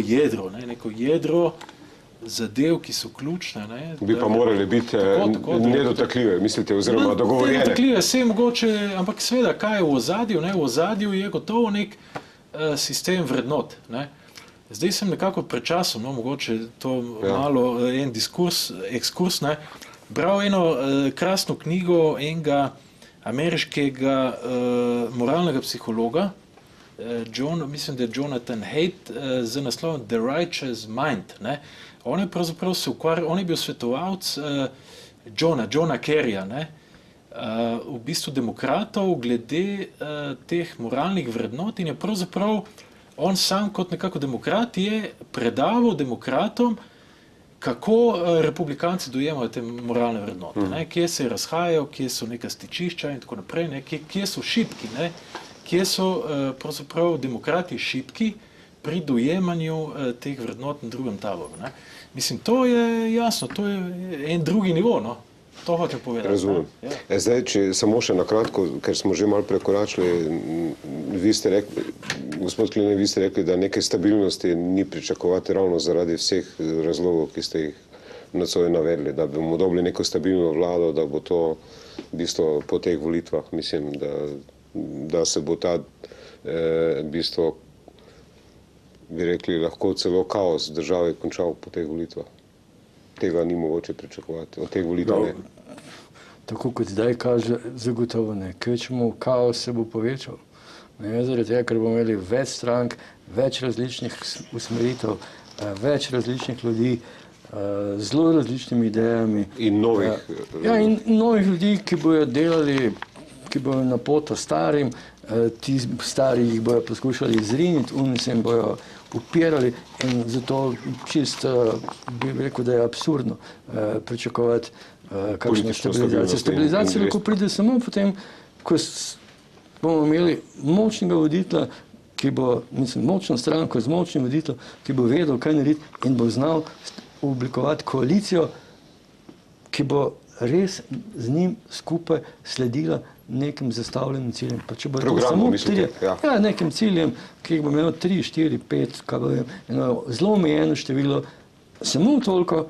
jedro zadev, ki so ključne. Ne, Bi pa morali biti nedotakljive, mislite, oziroma dogovorjene. Nedotakljive, vse mogoče, ampak seveda, kaj je v ozadju? Ne, v ozadju je gotovo nek sistem vrednot, ne. Zdaj sem nekako pred časom, no, mogoče to malo en ekskurs, ne, bral eno krasno knjigo enega ameriškega moralnega psihologa, mislim, da je Jonathan Haidt, z naslovom The Righteous Mind, ne. On je pravzaprav on je bil svetovalec Johna Kerryja, ne, v bistvu demokratov glede teh moralnih vrednot in je pravzaprav on sam kot nekako demokrat je predaval demokratom, kako republikanci dojemajo te moralne vrednote, ne, kje se razhajajo, kje so neka stičišča in tako naprej, ne, kje so šibki, ne, kje so pravzaprav demokrati šibki pri dojemanju teh vrednot na drugem taboru, ne. Mislim, to je jasno, to je en drugi nivo, no. To hočem povedati. Razumem. Ja. Zdaj, če samo še na kratko, ker smo že malo prekoračili, vi ste rekli, gospod Kline, vi ste rekli, da neke stabilnosti ni pričakovati ravno zaradi vseh razlogov, ki ste jih nocoj navedli, da bomo dobili neko stabilno vlado, da bo to v bistvu po teh volitvah, mislim, da se bo ta v bistvu, bi rekli, lahko celo kaos države končal po teh volitvah. Tega ni mogoče pričakovati, od teh volitev ne. Tako kot zdaj kaže, zagotovo ne. Kvečemo kaos se bo povečal. Ne, zaradi tega, ker bomo imeli več strank, več različnih usmeritev, več različnih ljudi, zelo različnimi idejami. In novih. In novih ljudi, ki bojo delali, ki bojo na poto starim, ti stari jih bojo poskušali izriniti, oni se jim bojo upirali in zato čisto bi rekel, da je absurdno pričakovati kakšno stabilizacijo. Stabilizacija lahko pride samo potem, ko bomo imeli močnega voditelja, ki bo, mislim, močno stranko z močnim voditeljem, ki bo vedel, kaj narediti in bo znal oblikovati koalicijo, ki bo res z njim skupaj sledila nekim zastavljenim ciljem. Pa če bo to samo nekim ciljem, ki jih bo imel 3, 4, 5, kaj bo zelo omejeno število, samo toliko,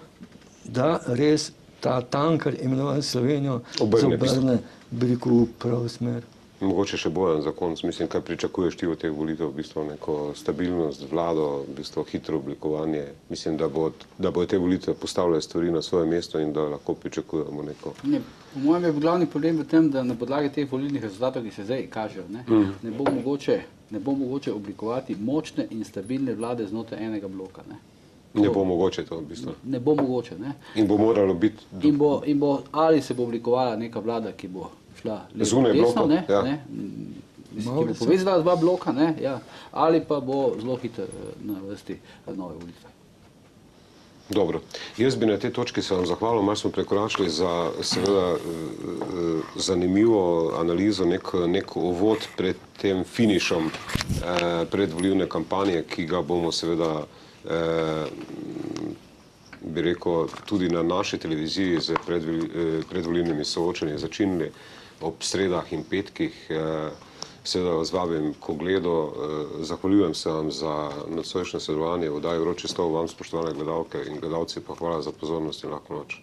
da res ta tankar imenovan Slovenijo obrne, bi rekel, prav smer. Mogoče še Bojan za konec, mislim, kaj pričakuješ ti od teh volitev, v bistvu neko stabilnost, vlado, v bistvu hitro oblikovanje, mislim, da bo te volitve postavile stvari na svoje mesto in da lahko pričakujemo neko. Ne, po mojem je glavni problem v tem, da na podlagi teh volilnih rezultatov, ki se zdaj kažejo, ne bo mogoče oblikovati močne in stabilne vlade znotraj enega bloka. Ne bo mogoče to, v bistvu. Ne bo mogoče, ne. In bo moralo biti. In bo ali se bo oblikovala neka vlada, ki bo šla levo desno, Mislim, ki bo povezala dva bloka, ne, ja, ali pa bo zelo hitro na vrsti nove volitve. Dobro. Jaz bi na tej točki se vam zahvalil, malo smo prekoračili za seveda zanimivo analizo, nek uvod pred tem finišom predvolilne kampanje, ki ga bomo seveda bi rekel, tudi na naši televiziji z predvolilnimi soočenji začinili ob sredah in petkih. Seveda vas vabim k ogledu. Zahvaljujem se vam za nocojšnje sodelovanje v oddaji Vroči stol, vam spoštovane gledalke in gledalci, pa hvala za pozornost in lahko noč.